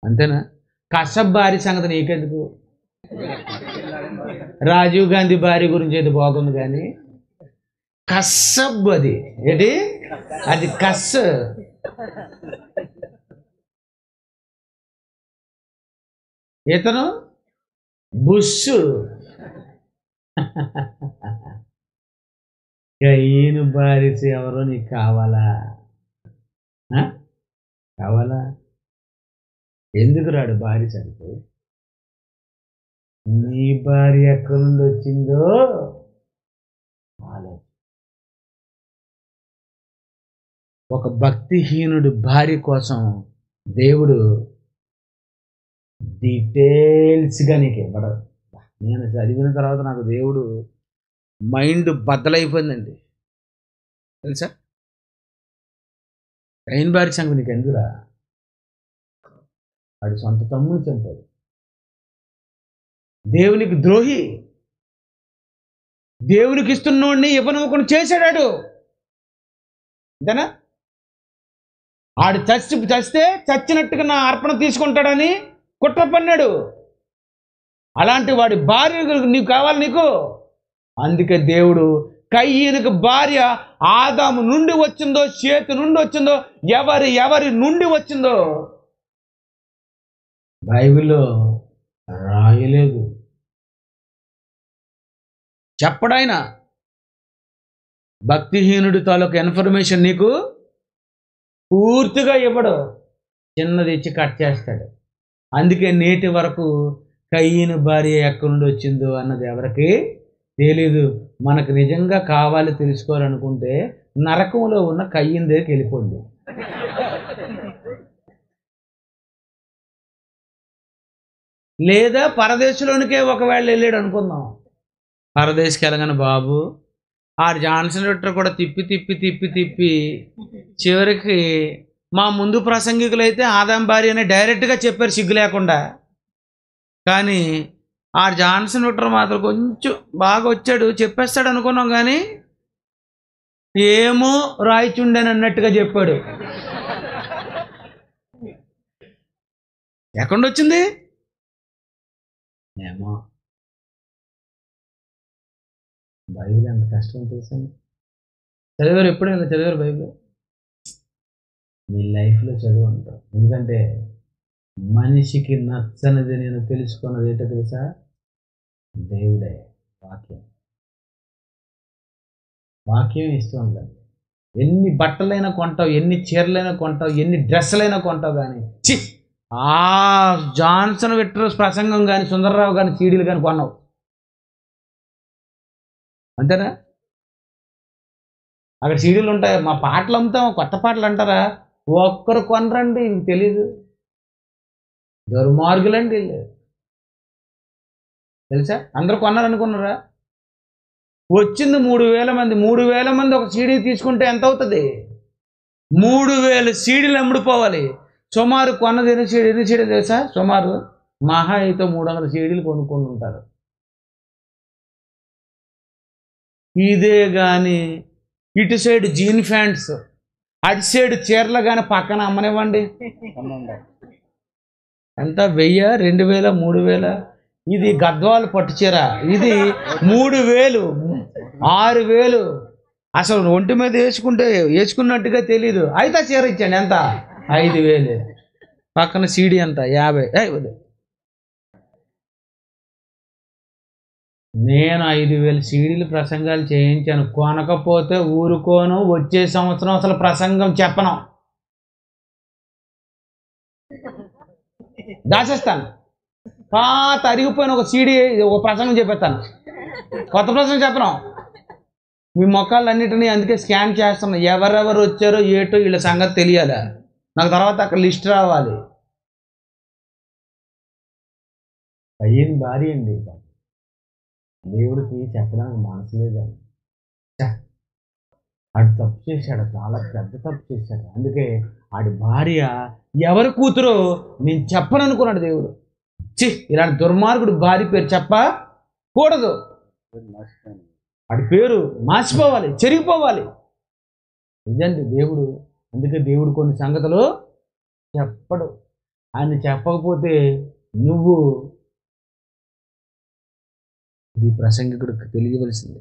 అంతేనా? కశ్యప్ భార్య సంగతి నీకెందుకు? రాజీవ్ గాంధీ భార్య గురించి అయితే బాగుంది, కానీ కశ్యప్ అది ఏంటి? అది ఇతను బుష్. కయ్యూని భార్య ఎవరో నీకు కావాలా? కావాలా? ఎందుకు రాడు భార్య చనిపోయి? నీ భార్య ఎక్కడి నుండి వచ్చిందో ఆలోచన. ఒక భక్తిహీనుడి భార్య కోసం దేవుడు డీటెయిల్స్గా నీకు ఇవ్వడం. నేను చదివిన తర్వాత నాకు దేవుడు మైండ్ బద్దలైపోయిందండి, తెలుసా? కయ్యూని భార్య సంగతి నీకు ఎందుకురా? వాడి సొంత తమ్ముని చంపాడు. దేవునికి ద్రోహి, దేవునికి ఇస్తున్నోడిని ఇవ్వనివ్వకుండా చేశాడు. అంతేనా? ఆడు చస్తే చచ్చినట్టుగా నా అర్పణ తీసుకుంటాడని కుట్ర పన్నాడు. అలాంటి వాడి భార్య నీకు కావాలి నీకు. అందుకే దేవుడు కయ్యీనుకు భార్య ఆదాము నుండి వచ్చిందో చేతు నుండి వచ్చిందో ఎవరి నుండి వచ్చిందో బైబిల్లో రాయలేదు. చెప్పడాయన భక్తిహీనుడి తాలూకు ఇన్ఫర్మేషన్ నీకు పూర్తిగా ఇవ్వడు, చిన్నది ఇచ్చి కట్ చేస్తాడు. అందుకే నేటి వరకు కయ్యీను భార్య ఎక్కడి నుండి వచ్చిందో అన్నది ఎవరికి తెలీదు. మనకు నిజంగా కావాలి తెలుసుకోవాలనుకుంటే నరకంలో ఉన్న కయ్యీను దగ్గరికి వెళ్ళిపోండి. లేదా పరదేశంలోనికే ఒకవేళ వెళ్ళాడు అనుకుందాం. పరదేశకి వెళ్ళగానే బాబు ఆ జాన్సన్ విక్టర్ కూడా తిప్పి చివరికి మా ముందు ప్రసంగికులు అయితే ఆదాం భార్య అని డైరెక్ట్గా చెప్పారు సిగ్గు లేకుండా. కానీ ఆ జాన్సన్ విక్టర్ మాత్రం కొంచెం బాగా వచ్చాడు, చెప్పేస్తాడు అనుకున్నాం. కానీ ఏమో రాయిచుండని అన్నట్టుగా చెప్పాడు. ఎక్కడ వచ్చింది ఏమో. బైబిల్ ఎంత కష్టం తెలుసండి. చదివారు ఎప్పుడైనా చదివారు బైబిల్? మీ లైఫ్లో చదివి ఉంటారు. ఎందుకంటే మనిషికి నచ్చనిది నేను తెలుసుకున్నది ఏంటో తెలుసా? దేవుడే వాక్యం ఇస్తూ ఉంటాను. ఎన్ని బట్టలైనా కొంటావు, ఎన్ని చీరలైనా కొంటావు, ఎన్ని డ్రెస్సులైనా కొంటావు, కానీ ఆ జాన్సన్ విక్టర్ ప్రసంగం కానీ సుందరరావు కానీ సీడీలు కానీ కొన్నావు అంతేనా? అక్కడ సీడీలు ఉంటాయి. మా పాటలు అమ్ముతాం, కొత్త పాటలు అంటారా? ఒక్కరు కొనరండి, ఇంక తెలీదు. దుర్మార్గులండి తెలుసా? అందరూ కొన్నారనుకున్నారా? వచ్చింది 3,000 మంది. 3,000 మంది ఒక సీడీ తీసుకుంటే ఎంత అవుతుంది? 3,000 సీడీలు అమ్ముడుపోవాలి. సుమారు కొన్నది ఎన్ని సీడీలు తెలుసా? సుమారు మహా అయితే 300 సీడీలు కొనుక్కొని ఉంటారు. ఇదే కానీ ఇటు సైడ్ జీన్ ప్యాంట్స్, అటు సైడ్ చీరలు కానీ పక్కన అమ్మనివ్వండి. ఎంత 1000, 2000, 3000. ఇది గద్వాలు పట్టు చీర, ఇది 3000, 6000. అసలు ఒంటి మీద వేసుకున్నట్టుగా తెలీదు. అయితే చీర ఇచ్చండి ఎంత? 5,000. పక్కన సీడీ ఎంత? 50. నేను 5,000 సీడీలు ప్రసంగాలు చేయించాను. కొనకపోతే ఊరుకోను. వచ్చే సంవత్సరం అసలు ప్రసంగం చెప్పను, దాచేస్తాను. పాత అరిగిపోయిన ఒక సీడీ ఒక ప్రసంగం చెప్పేస్తాను, కొత్త ప్రసంగం చెప్పను. మీ మొక్కలన్నిటినీ అందుకే స్కాన్ చేస్తున్నాను. ఎవరెవరు వచ్చారో ఏటో వీళ్ళ సంగతి తెలియాలి నాకు. తర్వాత అక్కడ లిస్ట్ రావాలి. అయ్యేది భారీ అండి. దేవుడికి చెప్పడానికి మనసు లేదండి. ఆడు తప్పు చేశాడు, చాలా పెద్ద తప్పు చేశాడు. అందుకే ఆడి భార్య ఎవరి కూతురో నేను చెప్పను అనుకున్నాడు దేవుడు. ఇలాంటి దుర్మార్గుడు భార్య పేరు చెప్పకూడదు. ఆడి పేరు మార్చిపోవాలి, చెరిగిపోవాలి. ఇదండి దేవుడు. అందుకే దేవుడు కొన్ని సంగతులు చెప్పడు. ఆయన చెప్పకపోతే నువ్వు ఇది ప్రసంగికుడికి తెలియవలసింది.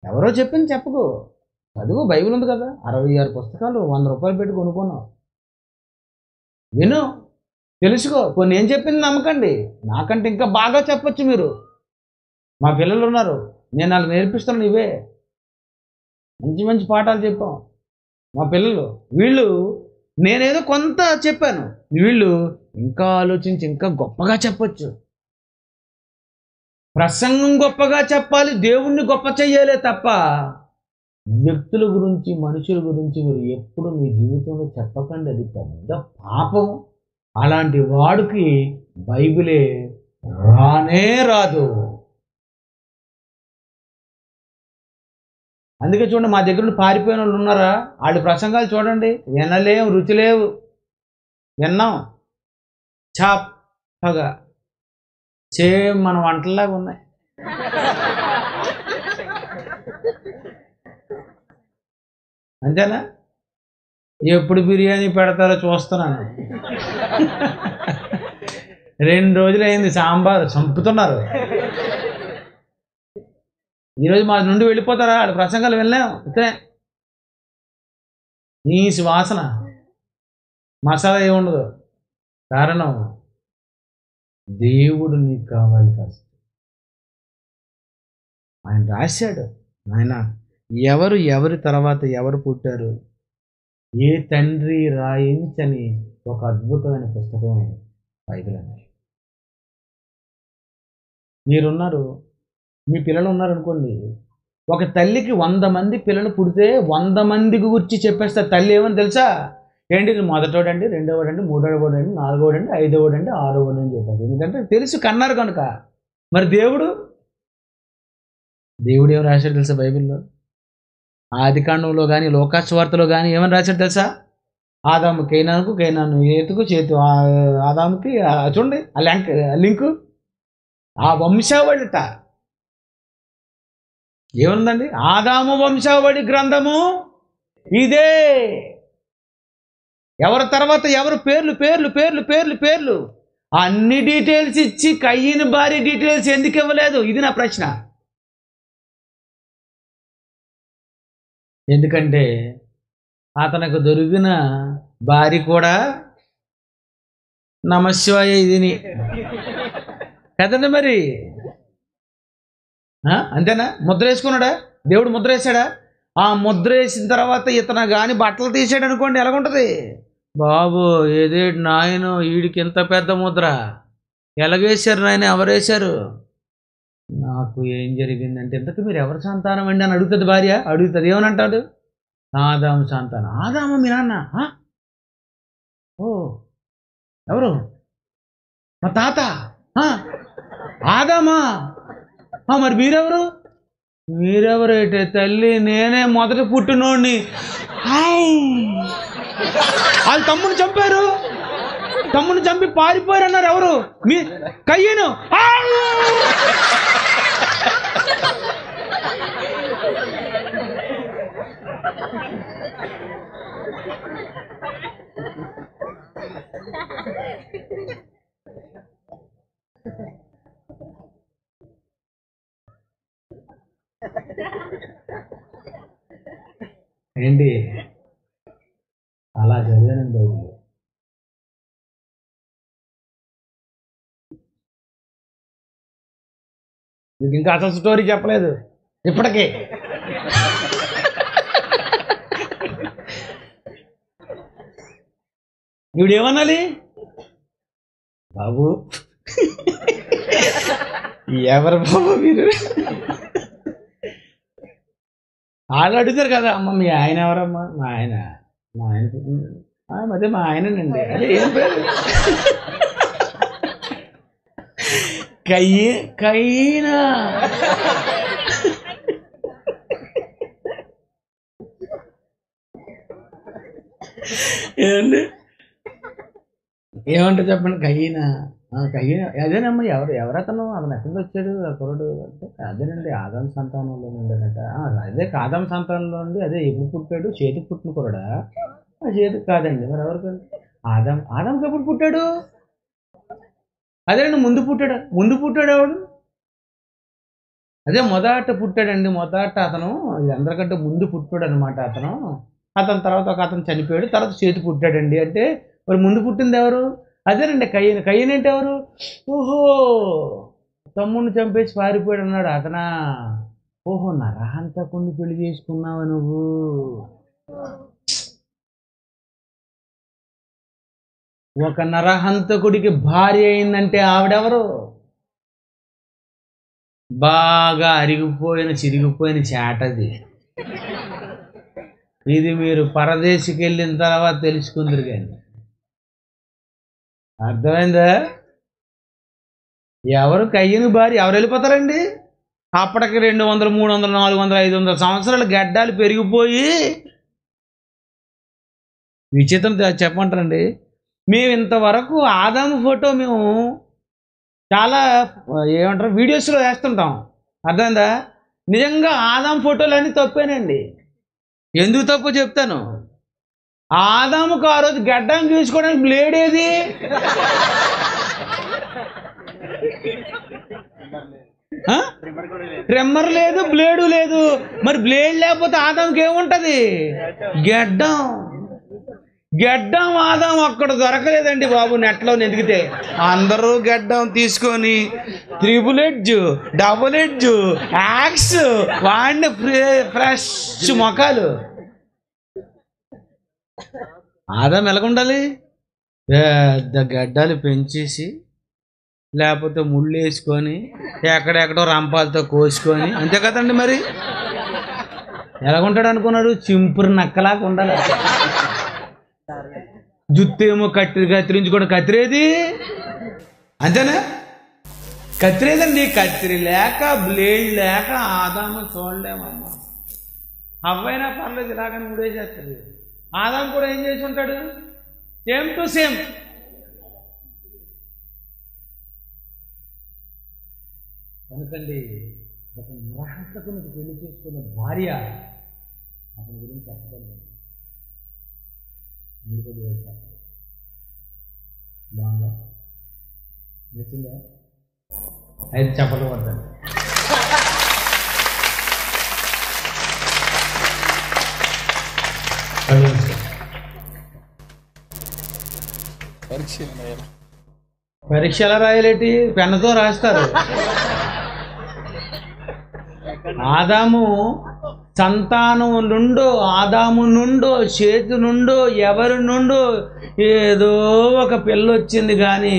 ఎవరో చెప్పింది చెప్పకు, చదువు. బైబిల్ ఉంది కదా, 66 పుస్తకాలు 100 రూపాయలు పెట్టి కొనుక్కున్నావు. విను, తెలుసుకో. కొన్ని ఏం చెప్పింది నమ్మకండి, నాకంటే ఇంకా బాగా చెప్పచ్చు మీరు. మా పిల్లలు ఉన్నారు, నేను వాళ్ళకి నేర్పిస్తాను. ఇవే మంచి మంచి పాఠాలు చెప్పాం మా పిల్లలు. వీళ్ళు నేనేదో కొంత చెప్పాను, వీళ్ళు ఇంకా ఆలోచించి ఇంకా గొప్పగా చెప్పచ్చు. ప్రసంగం గొప్పగా చెప్పాలి, దేవుణ్ణి గొప్ప చెయ్యాలే తప్ప వ్యక్తుల గురించి, మనుషుల గురించి మీరు ఎప్పుడు మీ జీవితంలో చెప్పకండి. అది పెద్ద పాపం. అలాంటి వాడికి బైబిలే రానే రాదు. అందుకే చూడండి, మా దగ్గర పారిపోయిన వాళ్ళు ఉన్నారా? వాళ్ళ ప్రసంగాలు చూడండి, వినలేవు, రుచి లేవు. విన్నాం చప్పగా, సేమ్ మన వంటలాగా ఉన్నాయి. అంతేనా? ఎప్పుడు బిర్యానీ పెడతారో చూస్తున్నాను. 2 రోజులు అయింది సాంబార్ చంపుతున్నారు. ఈరోజు మా నుండి వెళ్ళిపోతారా? వాళ్ళ ప్రసంగాలు వెళ్ళాం ఇతనే నీసి వాసన, మసాలా ఏముండదు. కారణం దేవుడు నీకు కావాలి ఫస్ట్. ఆయన రాశాడు. ఆయన ఎవరి తర్వాత ఎవరు పుట్టారు, ఏ తండ్రి రాయించని ఒక అద్భుతమైన పుస్తకమే బైబిల్ అనేది. మీరున్నారు, మీ పిల్లలు ఉన్నారనుకోండి, ఒక తల్లికి 100 మంది పిల్లలు పుడితే 100 మందికి గురించి చెప్పేస్తారు. తల్లి ఏమని తెలుసా? ఏంటి మొదటోడండి, రెండోవాడండి, మూడోవాడండి, నాలుగోడండి, ఐదోవాడండి, ఆరోవాడు అని చెప్పారు. ఎందుకంటే తెలుసు, కన్నారు కనుక. మరి దేవుడు ఏం రాశాడు తెలుసా బైబిల్లో? ఆదికాండంలో కానీ లోకాసువార్తలో కానీ ఏమని రాశాడు తెలుసా? ఆదాము కైనానుకు, కైనాను ఏతుకు, చేతు ఆదాముకి. చూడండి ఆ లింకు, ఆ వంశావళిట ఏముందండి? ఆదాము వంశావళి గ్రంథము ఇదే. ఎవరి తర్వాత ఎవరు పేర్లు పేర్లు పేర్లు పేర్లు పేర్లు అన్ని డీటెయిల్స్ ఇచ్చి కయ్యని భార్య డీటెయిల్స్ ఎందుకు ఇవ్వలేదు? ఇది నా ప్రశ్న. ఎందుకంటే అతనికి దొరికిన భార్య కూడా నమశివాయ ఇదిని కదండి. మరి అంతేనా? ముద్ర వేసుకున్నాడా? దేవుడు ముద్ర వేసాడా? ఆ ముద్ర వేసిన తర్వాత ఇతను కానీ బట్టలు తీసాడు అనుకోండి, ఎలాగుంటుంది? బాబు ఏదే నాయన, వీడికి ఇంత పెద్ద ముద్ర ఎలాగేశారు నాయన, ఎవరేశారు? నాకు ఏం జరిగిందంటే, ఇంతకు మీరు ఎవరి సంతానం అండి అని అడుగుతుంది భార్య. అడుగుతుంది, ఏమని అంటాడు? ఆదాము సంతానం. ఆదాము మీ నాన్న? ఓ ఎవరు? మా తాత. ఆదామా? మరి మీరెవరైతే తల్లి, నేనే మొదట పుట్టినోడిని. వాళ్ళు తమ్ముని చంపారు, తమ్ముని చంపి పారిపోయారు అన్నారు. ఎవరు? మీ కయ్యను. ఏంటి అలా చదివానండి బైబిల్. మీకు ఇంకా అసలు స్టోరీ చెప్పలేదు ఇప్పటికే. ఇప్పుడు ఏమనాలి? బాబు ఎవరు బాబు మీరు? వాళ్ళు అడుగుతారు కదా, అమ్మ మీ ఆయన ఎవరమ్మా? మా ఆయన అదే మా ఆయనండి. అదే ఏం పేరు? కయ్యనా? ఏమండి ఏమంటారు చెప్పండి? కయ్యనా? అదేనమ్మా. ఎవరతను ఎక్కడి నుంచి వచ్చాడు ఆ కుర్రాడు అంటే, అదేనండి ఆదాము సంతానంలో ఉండేనట. అదే ఆదాము సంతానంలో ఉండి, అదే ఎప్పుడు పుట్టాడు? చేతికి పుట్టిన కుర్రాడా? చేతికి కాదండి. మరి ఎవరికి? ఆదాముకి ఎప్పుడు పుట్టాడు? అదేనండి ముందు పుట్టాడు ఎవడు? అదే మొదట పుట్టాడండి. మొదట అతను అందరికంటే ముందు పుట్టాడు అనమాట. అతని తర్వాత ఒక అతను చనిపోయాడు, తర్వాత చేతి పుట్టాడండి. అంటే మరి ముందు పుట్టింది ఎవరు? అదేనండి కయ్యన్ అంటే ఎవరు? ఓహో, తమ్ముడిని చంపేసి పారిపోయాడు అన్నాడు అతనా? ఓహో, నరహంతకుడిని పెళ్లి చేసుకున్నావా నువ్వు? ఒక నరహంతకుడికి భార్య అయిందంటే ఆవిడెవరు? బాగా చిరిగిపోయిన చేటది. ఇది మీరు పరదేశికి వెళ్ళిన తర్వాత తెలుసుకుందరు. కానీ అర్థమైందా? ఎవరు కయ్యని భార్య? ఎవరు వెళ్ళిపోతారండి? అప్పటికి 200, 300, 400, 500 సంవత్సరాలు గడ్డాలు పెరిగిపోయి విచిత్రం చెప్పమంటారండి. మేము ఇంతవరకు ఆదాము ఫోటో మేము చాలా ఏమంటారు వీడియోస్లో వేస్తుంటాం. అర్థమైందా? నిజంగా ఆదాము ఫోటోలు అన్నీ తప్పేనండి. ఎందుకు తప్పు చెప్తాను. ఆదాముకు ఆ రోజు గడ్డం గీసుకోవడానికి బ్లేడ్ ఏది? ట్రిమ్మర్ లేదు, బ్లేడు లేదు. మరి బ్లేడ్ లేకపోతే ఆదాంకి ఏముంటది? గెడ్డం. గెడ్డం ఆదాం అక్కడ దొరకలేదండి బాబు. నెట్లో వెతికితే అందరూ గెడ్డం తీసుకొని triple edge, double edge, axe వాడిని ఫ్రెష్ మొఖాలు. ఆదాం ఎలాగుండాలి? పెద్ద గడ్డాలు పెంచేసి, లేకపోతే ముళ్ళు వేసుకొని, ఎక్కడెక్కడో రంపాలతో కోసుకొని, అంతే కదండి. మరి ఎలాగుంటాడు అనుకున్నాడు? చింపురు నక్కలాగా ఉండాలి. జుత్తేమో కత్తిరించుకోవడం. కత్తిరేది అంతేనా? కత్తిరేదండి. కత్తిరి లేక, బ్లేడ్ లేక ఆదాము చూడలేమమ్మా. అవ్వైనా పర్లేదు, ఇలాగని ముడేసేస్తుంది. ఆదాం కూడా ఏం చేసి ఉంటాడు? Same to same. కనుకండి ఒక నిరాశకునికి పెళ్లి చేసుకున్న భార్య అతని గురించి చెప్పగలదు. బాగుందా? నచ్చిందా? అయితే చెప్పడం వద్దండి. పరీక్ష ఎలా రాయాలేటి? పెన్నుతో రాస్తారు. ఆదాము సంతానం నుండో, ఆదాము నుండో, చేతి నుండో, ఎవరి నుండో ఏదో ఒక పిల్ల వచ్చింది, కానీ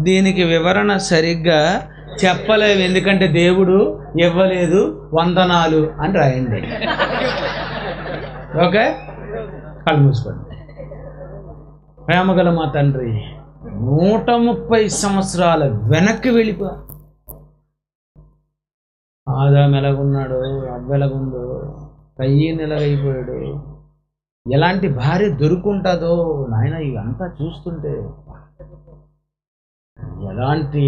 దీనికి వివరణ సరిగ్గా చెప్పలేవు. ఎందుకంటే దేవుడు ఇవ్వలేదు, వందనాలు అని రాయండి. ఓకే, కళ్ళు మూసుకోండి. ప్రేమగల మా తండ్రి, 130 సంవత్సరాల వెనక్కి వెళ్ళిపో. ఆదాము ఎలాగున్నాడు, అవ్వ ఎలాగుందో, కయ్యను ఎలాగైపోయాడు, ఎలాంటి భార్య దొరుకుంటుందో నాయన. ఇవంతా చూస్తుంటే ఎలాంటి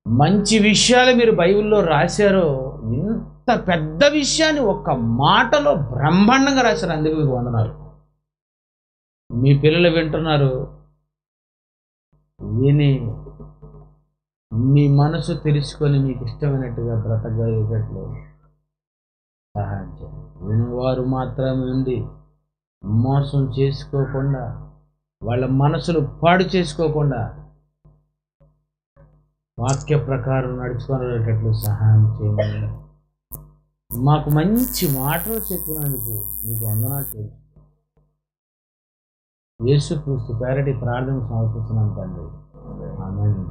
మంచి విషయాలు మీరు బైబిల్లో రాశారో. ఇంత పెద్ద విషయాన్ని ఒక్క మాటలో బ్రహ్మాండంగా రాశారు. అందుకు మీకు వందనాలు. మీ పిల్లలు వింటున్నారు, విని మీ మనసు తెలుసుకొని మీకు ఇష్టమైనట్టుగా బ్రతకగలిగేటట్లు సహాయం చేయండి. వినేవారు మాత్రమే ఉండి మోసం చేసుకోకుండా, వాళ్ళ మనసులు పాడు చేసుకోకుండా వాక్య ప్రకారం నడుచుకునేటట్లు సహాయం చేయండి. మాకు మంచి మాటలు చెప్పినందుకు మీకు వందనాలు చేయండి. యేసుక్రీస్తు పేరటి ప్రార్థన సమర్పిస్తున్నాం తండ్రి. ఆమేన్.